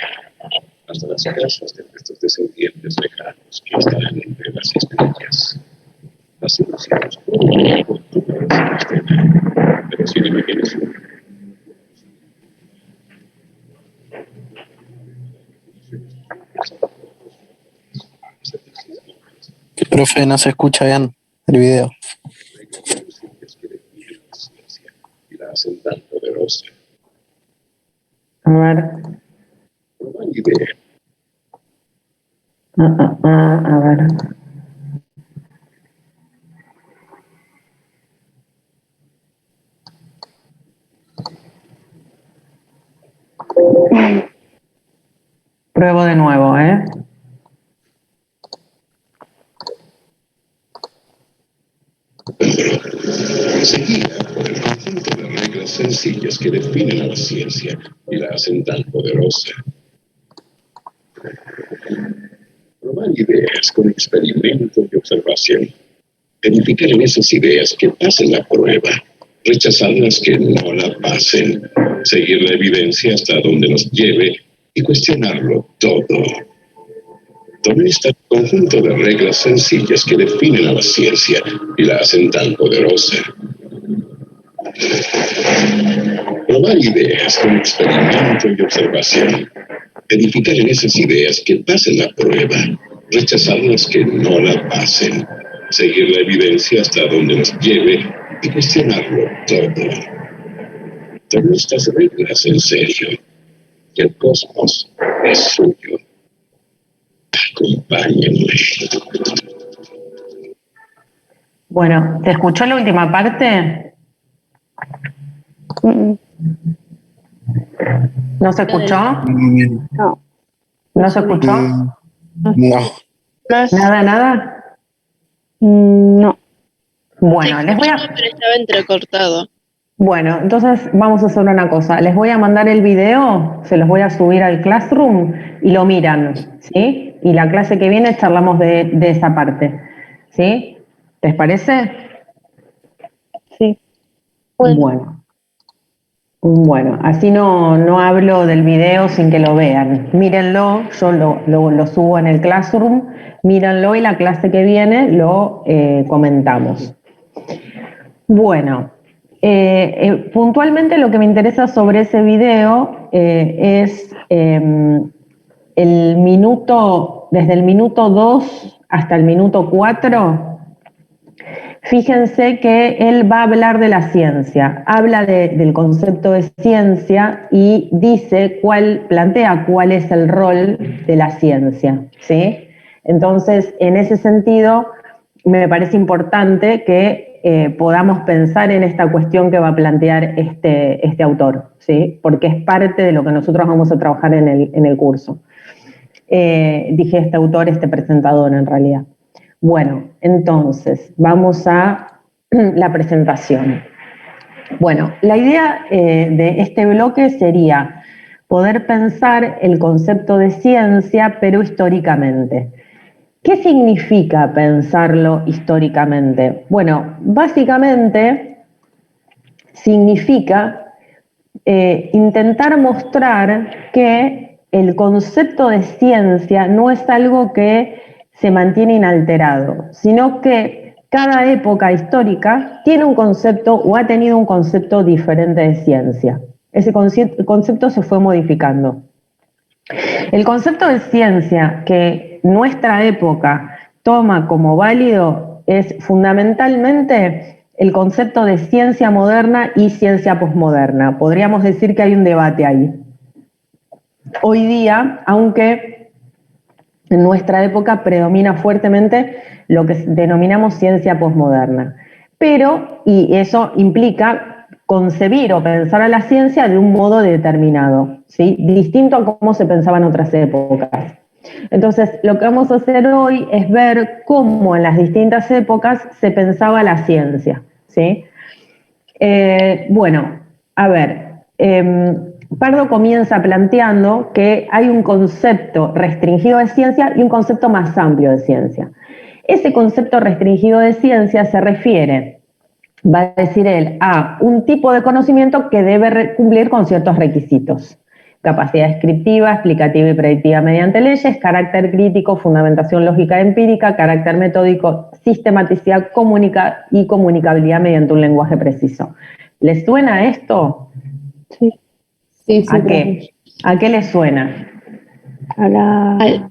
Hasta las casas de nuestros descendientes lejanos que estarán entre las estrellas. Así nos iremos por toda esa escena. Pero sin imaginación. Profe, no se escucha bien el video. Y la hacen tan poderosa. A ver. No hay idea. A ver. Pruebo de nuevo, ¿eh? Seguida por el conjunto de reglas sencillas que definen a la ciencia y la hacen tan poderosa. Probar ideas con experimento y observación. Verificar en esas ideas que pasen la prueba. Rechazar las que no la pasen. Seguir la evidencia hasta donde nos lleve y cuestionarlo todo. Todo este conjunto de reglas sencillas que definen a la ciencia y la hacen tan poderosa. Probar ideas con experimento y observación. Edificar en esas ideas que pasen la prueba. Rechazar las que no la pasen. Seguir la evidencia hasta donde nos lleve y cuestionarlo todo. Tomen estas reglas en serio. El cosmos es suyo. Acompáñenme. Bueno, ¿te escuchó la última parte? ¿No se escuchó? No. ¿No se escuchó? No. ¿Nada? No. Bueno, les voy a... Pero estaba entrecortado. Bueno, entonces vamos a hacer una cosa. Les voy a mandar el video, se los voy a subir al Classroom y lo miran, ¿sí? Y la clase que viene charlamos de esa parte, ¿sí? ¿Les parece? Sí. Bueno, así no hablo del video sin que lo vean. Mírenlo, yo lo subo en el Classroom, mírenlo y la clase que viene lo comentamos. Bueno, puntualmente lo que me interesa sobre ese video es desde el minuto 2 hasta el minuto 4. Fíjense que él va a hablar de la ciencia, habla del concepto de ciencia y plantea cuál es el rol de la ciencia, ¿sí? Entonces, en ese sentido, me parece importante que podamos pensar en esta cuestión que va a plantear este autor, ¿sí? Porque es parte de lo que nosotros vamos a trabajar en el curso. Dije este autor, este presentador en realidad. Bueno, entonces, vamos a la presentación. Bueno, la idea de este bloque sería poder pensar el concepto de ciencia, pero históricamente. ¿Qué significa pensarlo históricamente? Bueno, básicamente significa intentar mostrar que el concepto de ciencia no es algo que se mantiene inalterado, sino que cada época histórica tiene un concepto o ha tenido un concepto diferente de ciencia. Ese concepto se fue modificando. El concepto de ciencia que nuestra época toma como válido es fundamentalmente el concepto de ciencia moderna y ciencia posmoderna. Podríamos decir que hay un debate ahí. Hoy día, aunque en nuestra época predomina fuertemente lo que denominamos ciencia posmoderna. pero, y eso implica concebir o pensar a la ciencia de un modo determinado, ¿sí? Distinto a cómo se pensaba en otras épocas. Entonces, lo que vamos a hacer hoy es ver cómo en las distintas épocas se pensaba la ciencia, ¿sí? Bueno, a ver, Pardo comienza planteando que hay un concepto restringido de ciencia y un concepto más amplio de ciencia. Ese concepto restringido de ciencia se refiere, va a decir él, a un tipo de conocimiento que debe cumplir con ciertos requisitos. Capacidad descriptiva, explicativa y predictiva mediante leyes, carácter crítico, fundamentación lógica y empírica, carácter metódico, sistematicidad y comunicabilidad mediante un lenguaje preciso. ¿Les suena esto? Sí. Sí, ¿A qué? ¿A qué les suena? A la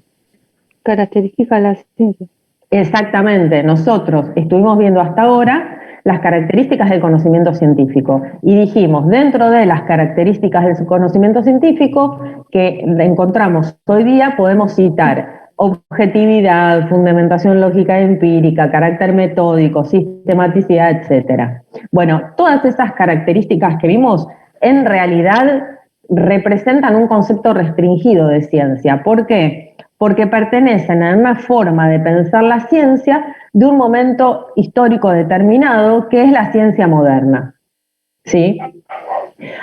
característica de la ciencia. Exactamente, nosotros estuvimos viendo hasta ahora las características del conocimiento científico y dijimos, dentro de las características del conocimiento científico que encontramos hoy día, podemos citar objetividad, fundamentación lógica y empírica, carácter metódico, sistematicidad, etc. Bueno, todas esas características que vimos en realidad representan un concepto restringido de ciencia. ¿Por qué? Porque pertenecen a una forma de pensar la ciencia de un momento histórico determinado, que es la ciencia moderna. ¿Sí?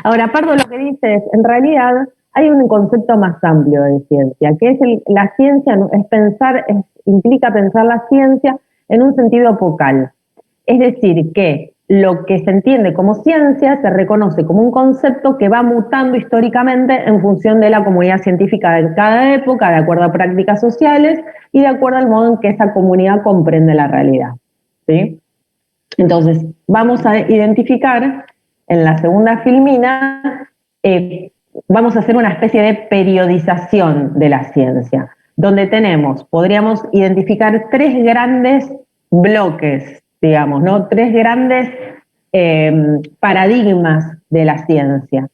Ahora, Pardo lo que dice es, en realidad, hay un concepto más amplio de ciencia, que es la ciencia implica pensar la ciencia en un sentido epocal. Es decir, que lo que se entiende como ciencia se reconoce como un concepto que va mutando históricamente en función de la comunidad científica de cada época, de acuerdo a prácticas sociales y de acuerdo al modo en que esa comunidad comprende la realidad. ¿Sí? Entonces, vamos a identificar en la segunda filmina, vamos a hacer una especie de periodización de la ciencia, donde podríamos identificar tres grandes bloques, digamos, ¿no? Tres grandes paradigmas de la ciencia.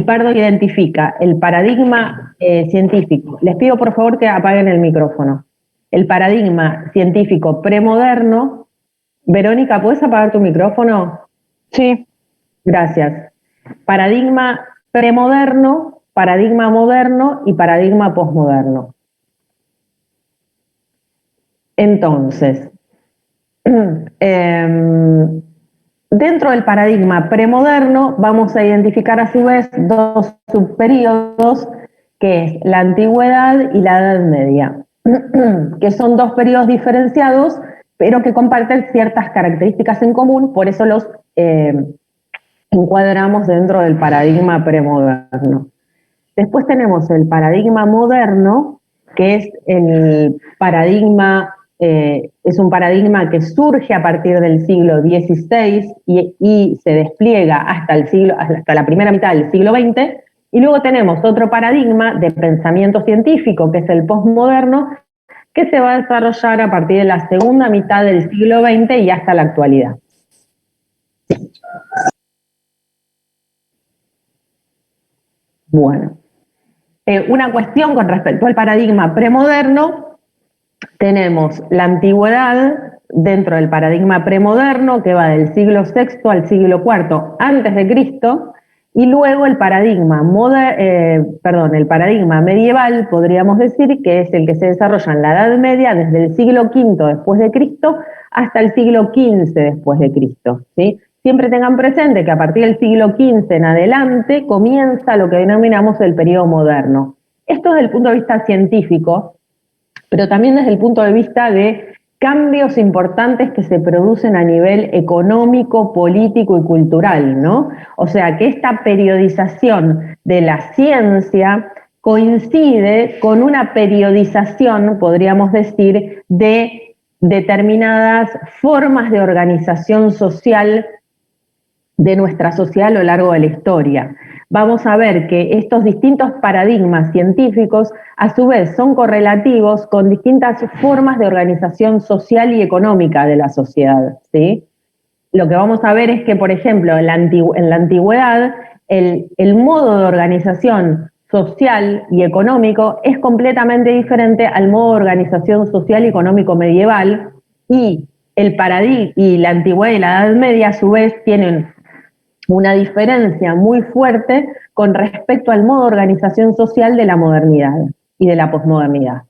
Pardo identifica el paradigma científico. Les pido por favor que apaguen el micrófono. El paradigma científico premoderno. Verónica, ¿puedes apagar tu micrófono? Sí. Gracias. Paradigma premoderno, paradigma moderno y paradigma posmoderno. Entonces, dentro del paradigma premoderno vamos a identificar a su vez dos subperíodos, que es la antigüedad y la Edad Media, que son dos periodos diferenciados, pero que comparten ciertas características en común, por eso los encuadramos dentro del paradigma premoderno. Después tenemos el paradigma moderno, que es el paradigma es un paradigma que surge a partir del siglo XVI y se despliega hasta la primera mitad del siglo XX, y luego tenemos otro paradigma de pensamiento científico, que es el posmoderno, que se va a desarrollar a partir de la segunda mitad del siglo XX y hasta la actualidad. Bueno, una cuestión con respecto al paradigma premoderno. Tenemos la antigüedad dentro del paradigma premoderno, que va del siglo VI al siglo IV antes de Cristo, y luego el paradigma medieval, podríamos decir, que es el que se desarrolla en la Edad Media desde el siglo V después de Cristo hasta el siglo XV después de Cristo, ¿sí? Siempre tengan presente que a partir del siglo XV en adelante comienza lo que denominamos el periodo moderno. Esto desde el punto de vista científico, pero también desde el punto de vista de cambios importantes que se producen a nivel económico, político y cultural, ¿no? O sea, que esta periodización de la ciencia coincide con una periodización, podríamos decir, de determinadas formas de organización social de nuestra sociedad a lo largo de la historia. Vamos a ver que estos distintos paradigmas científicos a su vez son correlativos con distintas formas de organización social y económica de la sociedad, ¿sí? Lo que vamos a ver es que, por ejemplo, en la antigüedad, el modo de organización social y económico es completamente diferente al modo de organización social y económico medieval, y el paradigma y la antigüedad y la Edad Media a su vez tienen una diferencia muy fuerte con respecto al modo de organización social de la modernidad y de la posmodernidad,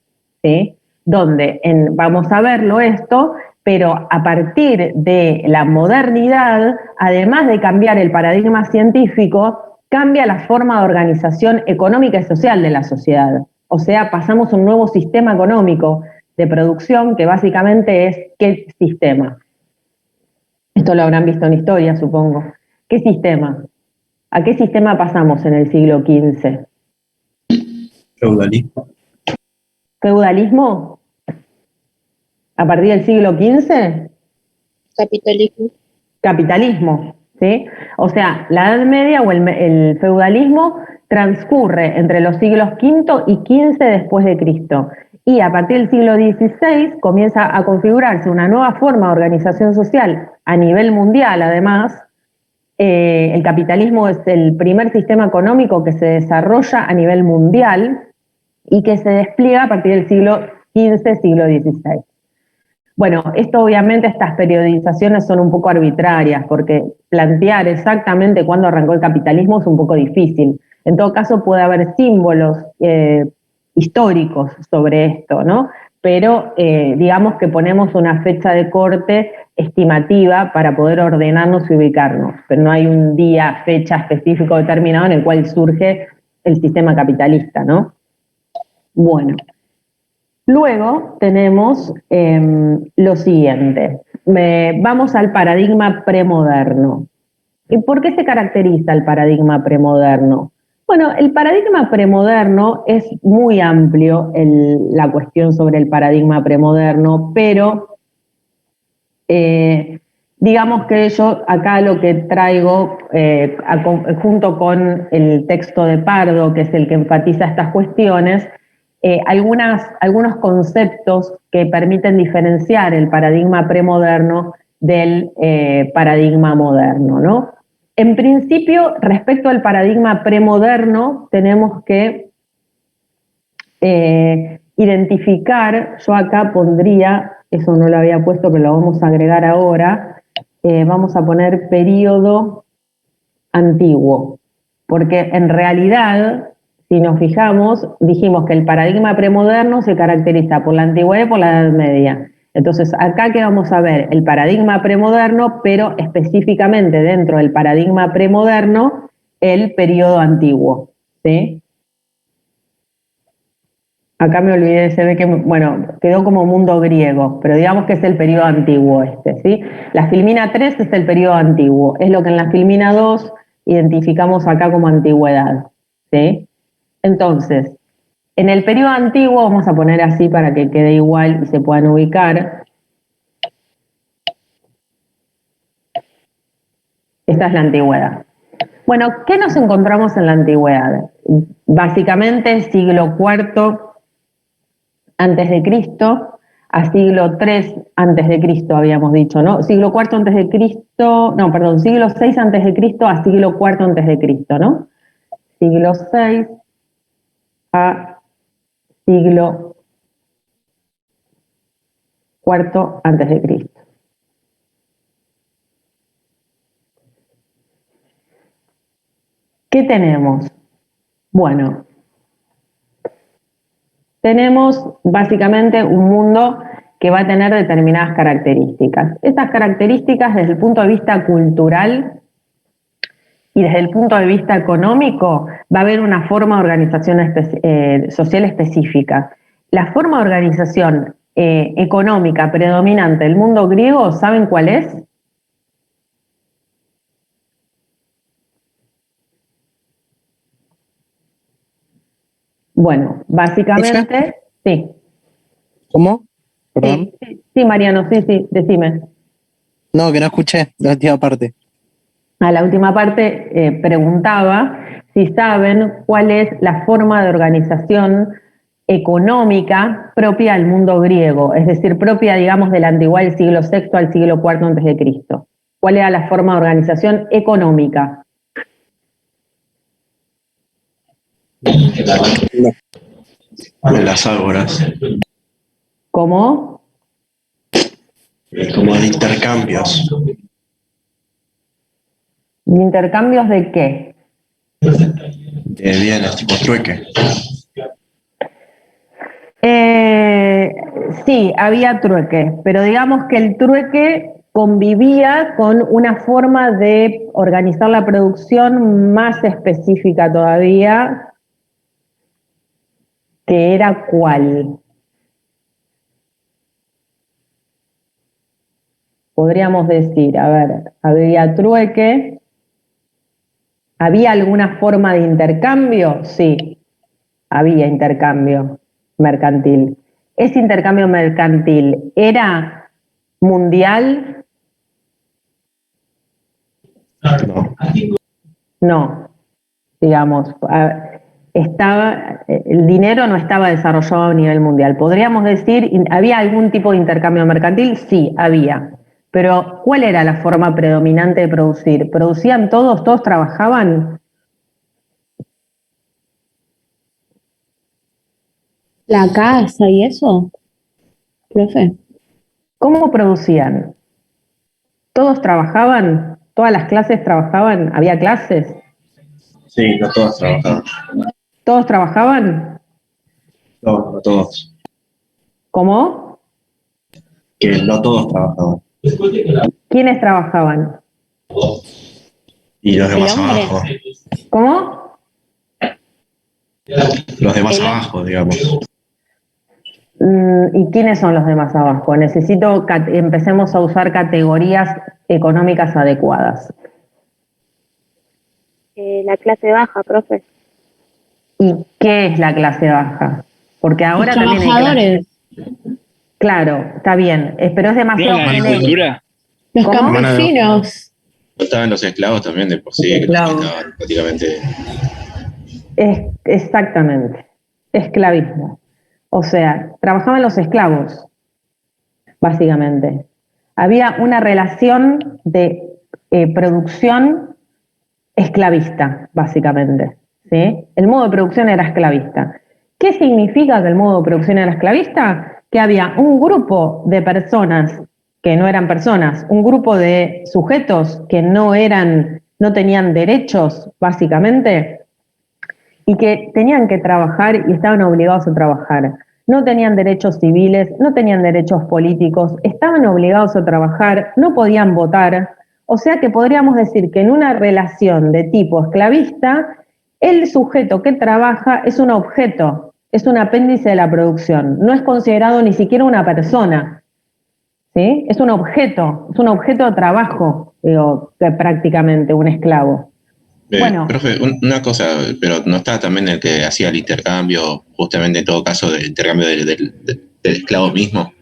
¿sí? Donde, vamos a verlo esto, pero a partir de la modernidad, además de cambiar el paradigma científico, cambia la forma de organización económica y social de la sociedad. O sea, pasamos a un nuevo sistema económico de producción que básicamente es ¿qué sistema? Esto lo habrán visto en historia, supongo. ¿Qué sistema? ¿A qué sistema pasamos en el siglo XV? Feudalismo. ¿Feudalismo? ¿A partir del siglo XV? Capitalismo. Capitalismo, ¿sí? O sea, la Edad Media o el feudalismo transcurre entre los siglos V y XV después de Cristo. Y a partir del siglo XVI comienza a configurarse una nueva forma de organización social a nivel mundial, además. El capitalismo es el primer sistema económico que se desarrolla a nivel mundial y que se despliega a partir del siglo XV, siglo XVI. Bueno, esto obviamente, estas periodizaciones son un poco arbitrarias, porque plantear exactamente cuándo arrancó el capitalismo es un poco difícil. En todo caso, puede haber símbolos históricos sobre esto, ¿no? Pero digamos que ponemos una fecha de corte estimativa para poder ordenarnos y ubicarnos, pero no hay un día, fecha específico determinado en el cual surge el sistema capitalista, ¿no? Bueno. Luego tenemos lo siguiente. Vamos al paradigma premoderno. ¿Y por qué se caracteriza el paradigma premoderno? Bueno, el paradigma premoderno es muy amplio, la cuestión sobre el paradigma premoderno, pero digamos que yo acá lo que traigo, junto con el texto de Pardo, que es el que enfatiza estas cuestiones, algunos conceptos que permiten diferenciar el paradigma premoderno del paradigma moderno, ¿no? En principio, respecto al paradigma premoderno, tenemos que identificar, yo acá pondría, eso no lo había puesto, pero lo vamos a agregar ahora, vamos a poner periodo antiguo, porque en realidad, si nos fijamos, dijimos que el paradigma premoderno se caracteriza por la antigüedad y por la Edad Media. Entonces, acá que vamos a ver el paradigma premoderno, pero específicamente dentro del paradigma premoderno, el periodo antiguo, ¿sí? Acá me olvidé, se ve que, bueno, quedó como mundo griego, pero digamos que es el periodo antiguo este, ¿sí? La Filmina 3 es el periodo antiguo, es lo que en la Filmina 2 identificamos acá como antigüedad, ¿sí? Entonces, en el periodo antiguo, vamos a poner así para que quede igual y se puedan ubicar. Esta es la antigüedad. Bueno, ¿qué nos encontramos en la antigüedad? Básicamente, siglo IV antes de Cristo a siglo III antes de Cristo, habíamos dicho, ¿no? Siglo IV antes de Cristo, no, perdón, siglo VI antes de Cristo a siglo IV antes de Cristo, ¿no? Siglo VI a siglo IV antes de Cristo. ¿Qué tenemos? Bueno, tenemos básicamente un mundo que va a tener determinadas características. Estas características, desde el punto de vista cultural y desde el punto de vista económico, va a haber una forma de organización social específica. La forma de organización económica predominante del mundo griego, ¿saben cuál es? Bueno, básicamente, sí. ¿Cómo? Perdón. Sí, Mariano, sí, decime. No, que no escuché la última parte. A la última parte preguntaba si saben cuál es la forma de organización económica propia del mundo griego, es decir, propia, digamos, de la antigüedad del siglo VI al siglo IV antes de Cristo. ¿Cuál era la forma de organización económica? En las ágoras. ¿Cómo? como de intercambios. ¿Intercambios de qué? De bienes, tipo trueque. Sí, había trueque, pero digamos que el trueque convivía con una forma de organizar la producción más específica todavía, que era ¿cuál? Podríamos decir, a ver, había trueque, ¿había alguna forma de intercambio? Sí, había intercambio mercantil. ¿Ese intercambio mercantil era mundial? No. No, digamos, el dinero no estaba desarrollado a nivel mundial. Podríamos decir, ¿había algún tipo de intercambio mercantil? Sí, había. Pero, ¿cuál era la forma predominante de producir? ¿Producían todos? ¿Todos trabajaban? La casa y eso, profe. ¿Cómo producían? ¿Todos trabajaban? ¿Todas las clases trabajaban? ¿Había clases? Sí, no todos trabajaban. ¿Todos trabajaban? No, no todos. ¿Cómo? Que no todos trabajaban. ¿Quiénes trabajaban? Y los de El más hombre. abajo. ¿Cómo? Los de más abajo, digamos. ¿Y quiénes son los de más abajo? Necesito que empecemos a usar categorías económicas adecuadas. La clase baja, profe. ¿Y qué es la clase baja? Porque ahora Los también hay trabajadores, Claro, está bien, pero es demasiado ¿No en la genérico. agricultura? los ¿Cómo? campesinos. Estaban los esclavos también de por sí, que Esclavos. estaban prácticamente. Exactamente, esclavismo. O sea, trabajaban los esclavos, básicamente. Había una relación de producción esclavista, básicamente. ¿Sí? El modo de producción era esclavista. ¿Qué significa que el modo de producción era esclavista? Que había un grupo de personas que no eran personas, un grupo de sujetos que no tenían derechos, básicamente, y que tenían que trabajar y estaban obligados a trabajar. No tenían derechos civiles, no tenían derechos políticos, estaban obligados a trabajar, no podían votar. O sea que podríamos decir que en una relación de tipo esclavista, el sujeto que trabaja es un objeto, es un apéndice de la producción, no es considerado ni siquiera una persona, ¿sí? Es un objeto de trabajo, digo, que prácticamente un esclavo. Bueno. Profe, una cosa, pero no estaba también el que hacía el intercambio, justamente en todo caso, del intercambio del esclavo mismo,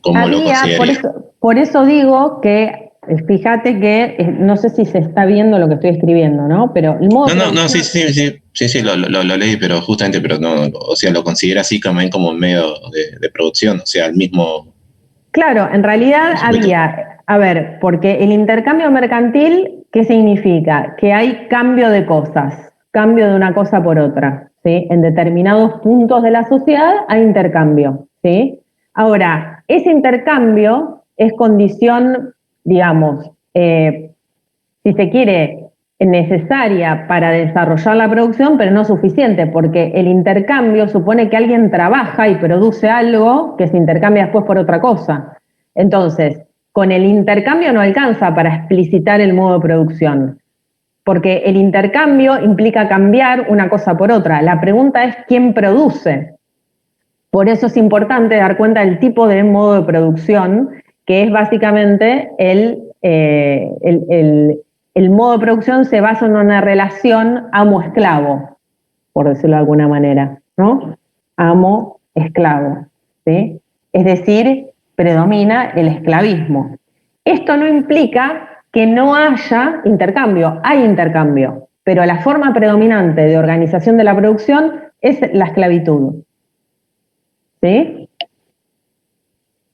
como lo consideraría. Por eso digo que, fíjate que, no sé si se está viendo lo que estoy escribiendo, ¿no? Pero el modo No, sí, lo leí, pero justamente, pero no, o sea, lo considera así también como un medio de producción, o sea, el mismo. Claro, en realidad había, a ver, porque el intercambio mercantil, ¿qué significa? Que hay cambio de cosas, cambio de una cosa por otra, ¿sí? En determinados puntos de la sociedad hay intercambio, ¿sí? Ahora, ese intercambio es condición, digamos, si se quiere, necesaria para desarrollar la producción, pero no suficiente, porque el intercambio supone que alguien trabaja y produce algo que se intercambia después por otra cosa. Entonces, con el intercambio no alcanza para explicitar el modo de producción, porque el intercambio implica cambiar una cosa por otra. La pregunta es ¿quién produce? Por eso es importante dar cuenta del tipo de modo de producción, que es básicamente el modo de producción se basa en una relación amo-esclavo, por decirlo de alguna manera, ¿no? Amo-esclavo, ¿sí? Es decir, predomina el esclavismo. Esto no implica que no haya intercambio, hay intercambio, pero la forma predominante de organización de la producción es la esclavitud, ¿sí?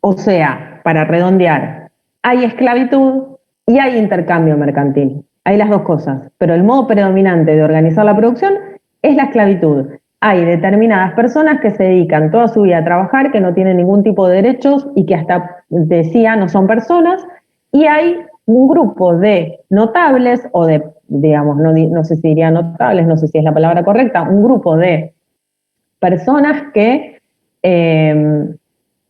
O sea, para redondear, hay esclavitud y hay intercambio mercantil. Hay las dos cosas, pero el modo predominante de organizar la producción es la esclavitud. hay determinadas personas que se dedican toda su vida a trabajar, que no tienen ningún tipo de derechos y que hasta, decía, no son personas, y hay un grupo de notables, o de, digamos, no sé si diría notables, no sé si es la palabra correcta, un grupo de personas que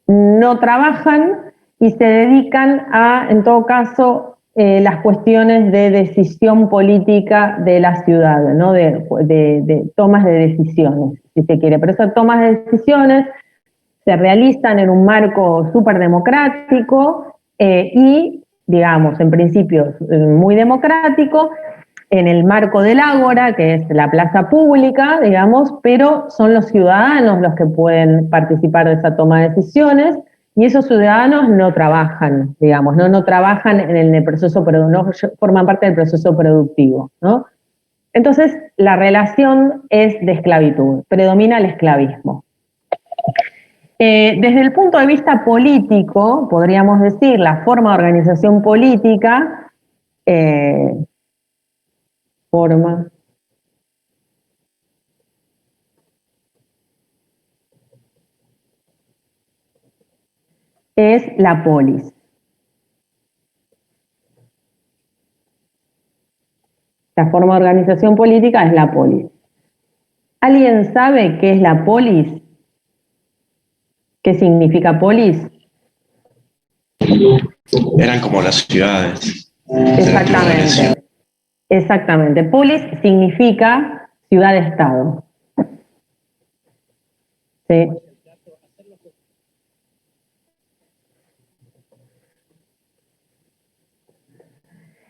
no trabajan y se dedican a, en todo caso, las cuestiones de decisión política de la ciudad, ¿no? de tomas de decisiones, si se quiere. Pero esas tomas de decisiones se realizan en un marco súper democrático y, digamos, en principio muy democrático, en el marco del Ágora, que es la plaza pública, digamos, pero son los ciudadanos los que pueden participar de esa toma de decisiones, y esos ciudadanos no trabajan, digamos, no trabajan en el proceso, no forman parte del proceso productivo, ¿no? Entonces, la relación es de esclavitud, predomina el esclavismo. Desde el punto de vista político, podríamos decir, la forma de organización política, es la polis. La forma de organización política es la polis. ¿Alguien sabe qué es la polis? ¿Qué significa polis? Eran como las ciudades. Exactamente. Exactamente. Polis significa ciudad-estado. ¿Sí?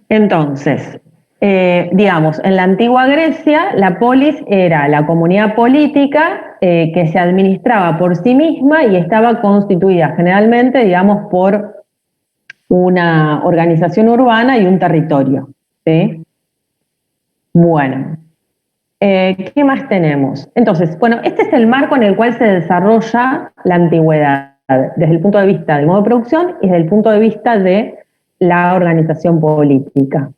Entonces, digamos, en la antigua Grecia, la polis era la comunidad política que se administraba por sí misma y estaba constituida generalmente, digamos, por una organización urbana y un territorio, ¿sí? Bueno, ¿qué más tenemos? Entonces, bueno, este es el marco en el cual se desarrolla la antigüedad, desde el punto de vista del modo de producción y desde el punto de vista de la organización política.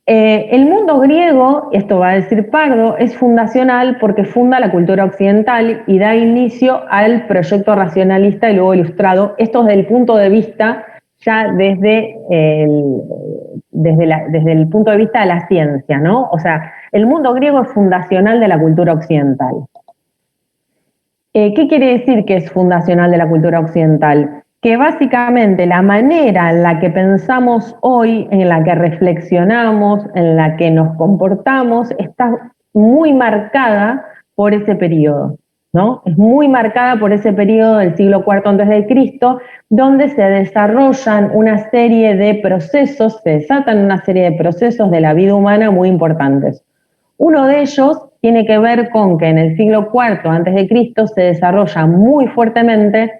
El mundo griego, esto va a decir Pardo, es fundacional porque funda la cultura occidental y da inicio al proyecto racionalista y luego ilustrado, esto desde el punto de vista ya desde el punto de vista de la ciencia, ¿no? O sea, el mundo griego es fundacional de la cultura occidental. ¿Qué quiere decir que es fundacional de la cultura occidental? Que básicamente la manera en la que pensamos hoy, en la que reflexionamos, en la que nos comportamos, está muy marcada por ese periodo, ¿no? Es muy marcada por ese periodo del siglo IV a.C., donde se desarrollan una serie de procesos, se desatan una serie de procesos de la vida humana muy importantes. Uno de ellos tiene que ver con que en el siglo IV a.C. se desarrolla muy fuertemente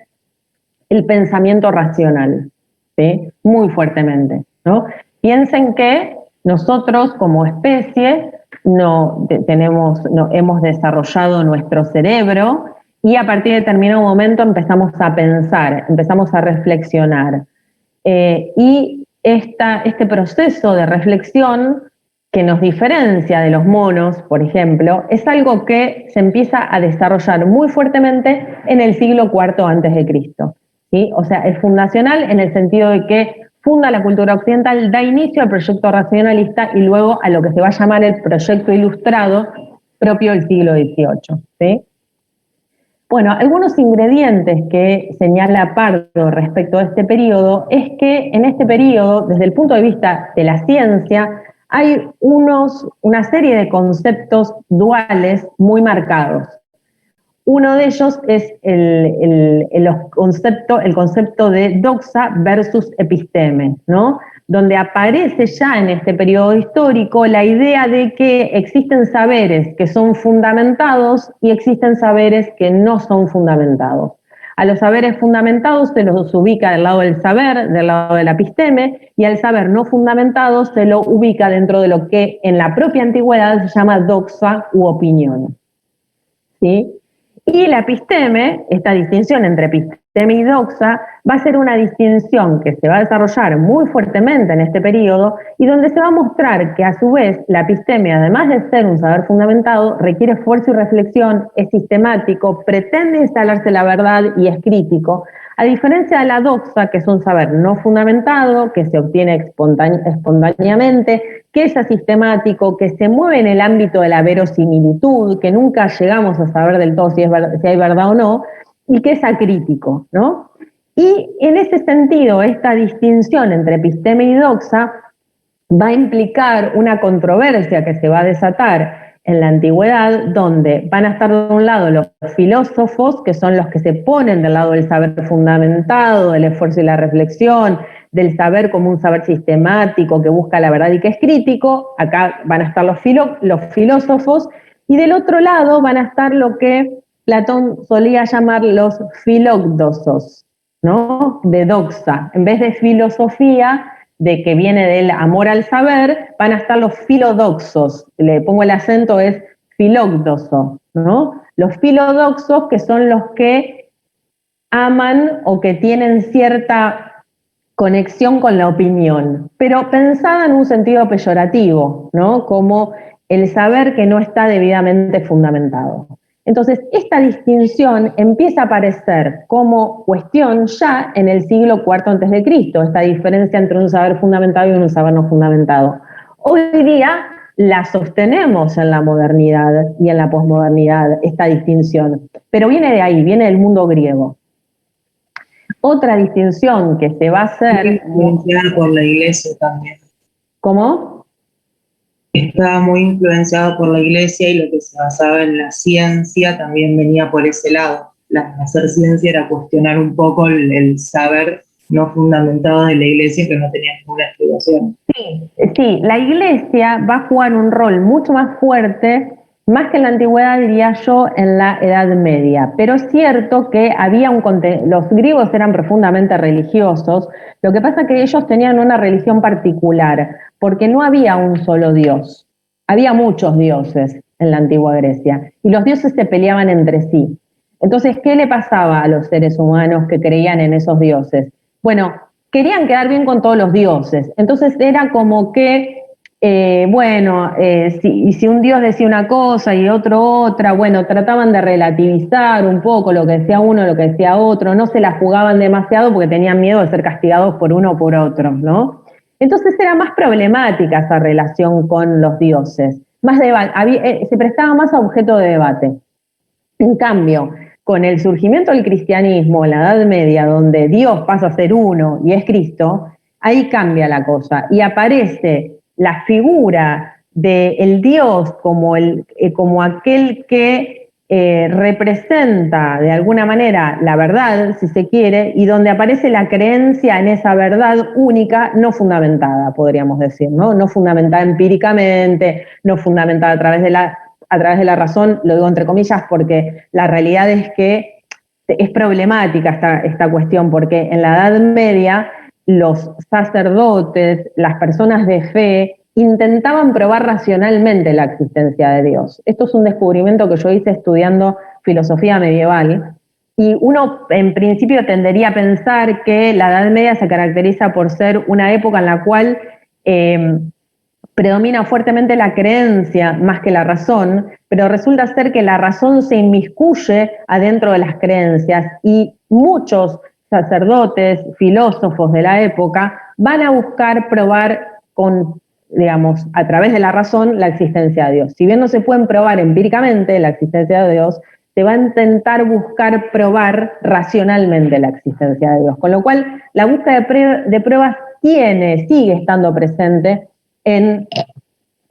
el pensamiento racional, ¿sí? Muy fuertemente, ¿no? Piensen que nosotros como especie hemos desarrollado nuestro cerebro y a partir de determinado momento empezamos a pensar, empezamos a reflexionar. Y este proceso de reflexión que nos diferencia de los monos, por ejemplo, es algo que se empieza a desarrollar muy fuertemente en el siglo IV a.C., ¿sí? O sea, es fundacional en el sentido de que funda la cultura occidental, da inicio al proyecto racionalista y luego a lo que se va a llamar el proyecto ilustrado propio del siglo XVIII, ¿sí? Bueno, algunos ingredientes que señala Pardo respecto a este periodo es que en este periodo, desde el punto de vista de la ciencia, hay una serie de conceptos duales muy marcados. Uno de ellos es el concepto de doxa versus episteme, ¿no? Donde aparece ya en este periodo histórico la idea de que existen saberes que son fundamentados y existen saberes que no son fundamentados. A los saberes fundamentados se los ubica del lado del saber, del lado de la episteme, y al saber no fundamentado se lo ubica dentro de lo que en la propia antigüedad se llama doxa u opinión, ¿sí? Y la episteme, esta distinción entre episteme episteme y doxa, va a ser una distinción que se va a desarrollar muy fuertemente en este periodo y donde se va a mostrar que a su vez la episteme, además de ser un saber fundamentado, requiere esfuerzo y reflexión, es sistemático, pretende instalarse la verdad y es crítico, a diferencia de la doxa, que es un saber no fundamentado, que se obtiene espontáneamente, que es asistemático, que se mueve en el ámbito de la verosimilitud, que nunca llegamos a saber del todo si hay verdad o no, y que es acrítico, ¿no? Y en ese sentido, esta distinción entre episteme y doxa va a implicar una controversia que se va a desatar en la antigüedad, donde van a estar de un lado los filósofos, que son los que se ponen del lado del saber fundamentado, del esfuerzo y la reflexión, del saber como un saber sistemático que busca la verdad y que es crítico. Acá van a estar los filósofos, y del otro lado van a estar lo que Platón solía llamar los filógdosos, ¿no? De doxa. En vez de filosofía, de que viene del amor al saber, van a estar los filodoxos. Le pongo el acento, es filógdoso, ¿no? Los filodoxos, que son los que aman o que tienen cierta conexión con la opinión, pero pensada en un sentido peyorativo, ¿no? Como el saber que no está debidamente fundamentado. Entonces, esta distinción empieza a aparecer como cuestión ya en el siglo IV a.C., esta diferencia entre un saber fundamentado y un saber no fundamentado. Hoy día la sostenemos en la modernidad y en la posmodernidad, esta distinción, pero viene de ahí, viene del mundo griego. Otra distinción que se va a hacer... Influenciada por la Iglesia también. ¿Cómo? Estaba muy influenciado por la Iglesia y lo que se basaba en la ciencia también venía por ese lado. Hacer ciencia era cuestionar un poco el saber no fundamentado de la Iglesia, que no tenía ninguna explicación. Sí, la Iglesia va a jugar un rol mucho más fuerte, más que en la antigüedad, diría yo, en la Edad Media. Pero es cierto que había los griegos eran profundamente religiosos, lo que pasa es que ellos tenían una religión particular, porque no había un solo dios, había muchos dioses en la antigua Grecia, y los dioses se peleaban entre sí. Entonces, ¿qué le pasaba a los seres humanos que creían en esos dioses? Bueno, querían quedar bien con todos los dioses, entonces era como que si un dios decía una cosa y otro otra, bueno, trataban de relativizar un poco lo que decía uno, lo que decía otro, no se la jugaban demasiado porque tenían miedo de ser castigados por uno o por otro, ¿no? Entonces era más problemática esa relación con los dioses, se prestaba más a objeto de debate. En cambio, con el surgimiento del cristianismo en la Edad Media, donde Dios pasa a ser uno y es Cristo, ahí cambia la cosa y aparece la figura del Dios como aquel que representa de alguna manera la verdad, si se quiere, y donde aparece la creencia en esa verdad única, no fundamentada, podríamos decir, ¿no? No fundamentada empíricamente, no fundamentada a través de la razón, lo digo entre comillas porque la realidad es que es problemática esta cuestión, porque en la Edad Media los sacerdotes, las personas de fe, intentaban probar racionalmente la existencia de Dios. Esto es un descubrimiento que yo hice estudiando filosofía medieval, y uno en principio tendería a pensar que la Edad Media se caracteriza por ser una época en la cual predomina fuertemente la creencia más que la razón, pero resulta ser que la razón se inmiscuye adentro de las creencias, y muchos sacerdotes, filósofos de la época van a buscar probar a través de la razón la existencia de Dios. Si bien no se pueden probar empíricamente la existencia de Dios, se va a intentar buscar probar racionalmente la existencia de Dios. Con lo cual, la búsqueda de pruebas sigue estando presente en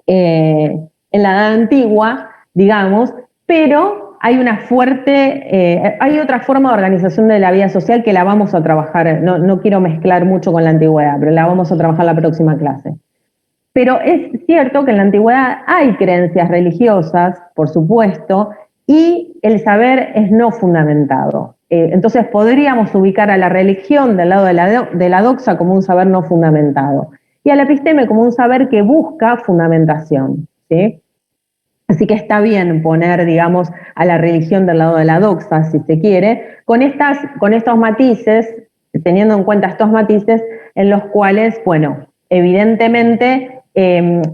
la Edad Antigua, digamos, pero hay hay otra forma de organización de la vida social que la vamos a trabajar, no quiero mezclar mucho con la antigüedad, pero la vamos a trabajar la próxima clase. Pero es cierto que en la antigüedad hay creencias religiosas, por supuesto, y el saber es no fundamentado. Entonces podríamos ubicar a la religión del lado de la doxa como un saber no fundamentado, y a la episteme como un saber que busca fundamentación, ¿sí? Así que está bien poner, digamos, a la religión del lado de la doxa, si se quiere, con estos matices, teniendo en cuenta estos matices en los cuales, bueno, evidentemente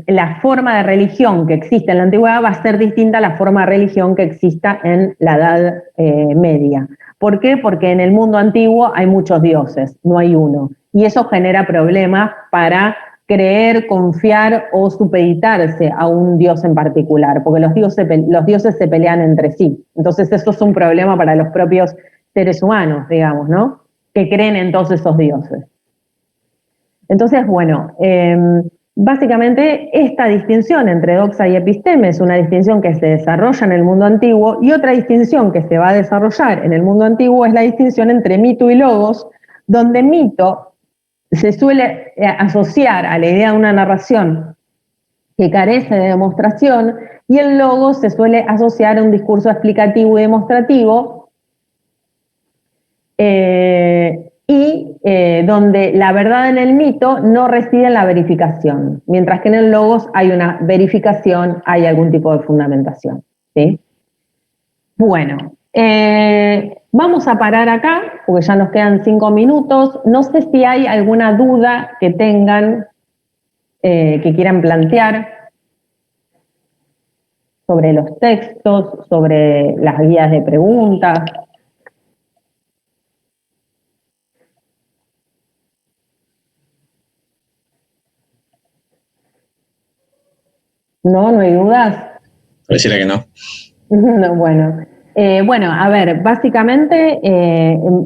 la forma de religión que existe en la antigüedad va a ser distinta a la forma de religión que exista en la Edad Media. ¿Por qué? Porque en el mundo antiguo hay muchos dioses, no hay uno. Y eso genera problemas para creer, confiar o supeditarse a un dios en particular, porque los dioses se pelean entre sí. Entonces eso es un problema para los propios seres humanos, digamos, ¿no? Que creen en todos esos dioses. Entonces, bueno, básicamente esta distinción entre doxa y episteme es una distinción que se desarrolla en el mundo antiguo, y otra distinción que se va a desarrollar en el mundo antiguo es la distinción entre mito y logos, donde mito se suele asociar a la idea de una narración que carece de demostración, y el logos se suele asociar a un discurso explicativo y demostrativo, donde la verdad en el mito no reside en la verificación, mientras que en el logos hay una verificación, hay algún tipo de fundamentación, ¿sí? Bueno, vamos a parar acá, porque ya nos quedan 5 minutos. No sé si hay alguna duda que tengan, que quieran plantear sobre los textos, sobre las guías de preguntas. ¿No? ¿No hay dudas? Pareciera que no. No, bueno, a ver, básicamente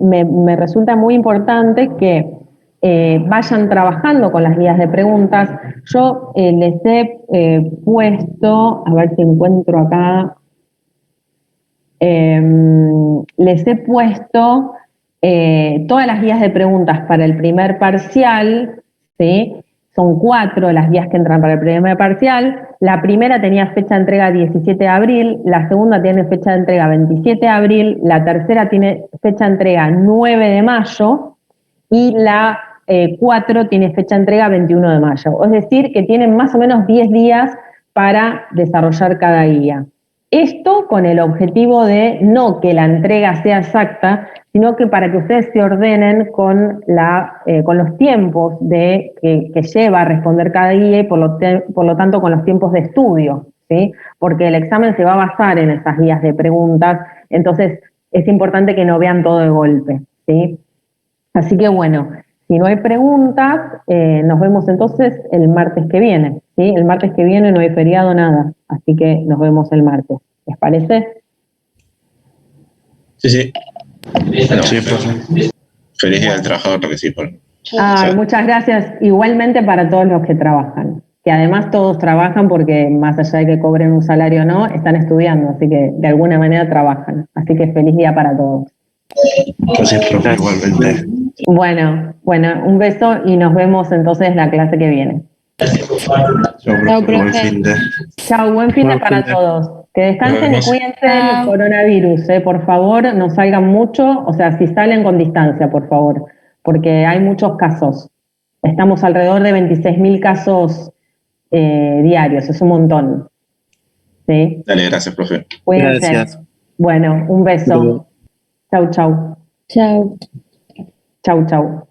me resulta muy importante que vayan trabajando con las guías de preguntas. Yo les he puesto, a ver si encuentro acá, les he puesto todas las guías de preguntas para el primer parcial, ¿sí? Son 4 las guías que entran para el primer parcial. La primera tenía fecha de entrega 17 de abril, la segunda tiene fecha de entrega 27 de abril, la tercera tiene fecha de entrega 9 de mayo y la 4 tiene fecha de entrega 21 de mayo. Es decir, que tienen más o menos 10 días para desarrollar cada guía. Esto con el objetivo de no que la entrega sea exacta, sino que para que ustedes se ordenen con los tiempos que lleva a responder cada guía y por lo tanto con los tiempos de estudio, ¿sí? Porque el examen se va a basar en esas guías de preguntas, entonces es importante que no vean todo de golpe, ¿sí? Así que bueno, si no hay preguntas, nos vemos entonces el martes que viene, ¿sí? El martes que viene no hay feriado, nada, así que nos vemos el martes. ¿Les parece? Sí. Bueno, Sí, profe. feliz día del trabajador, porque sí. Muchas gracias igualmente para todos los que trabajan, que además todos trabajan porque más allá de que cobren un salario o no, están estudiando, así que de alguna manera trabajan. Así que feliz día para todos. Gracias, profe, igualmente. Bueno, un beso y nos vemos entonces la clase que viene. Chao, profe. Buen fin de. Chao, buen fin de para todos. Que descansen y cuídense del coronavirus, por favor, no salgan mucho, o sea, si salen con distancia, por favor, porque hay muchos casos. Estamos alrededor de 26.000 casos diarios, es un montón. ¿Sí? Dale, gracias, profe. Cuídense. Gracias. Bueno, un beso. Chau, chau. Chao. Chau, chau.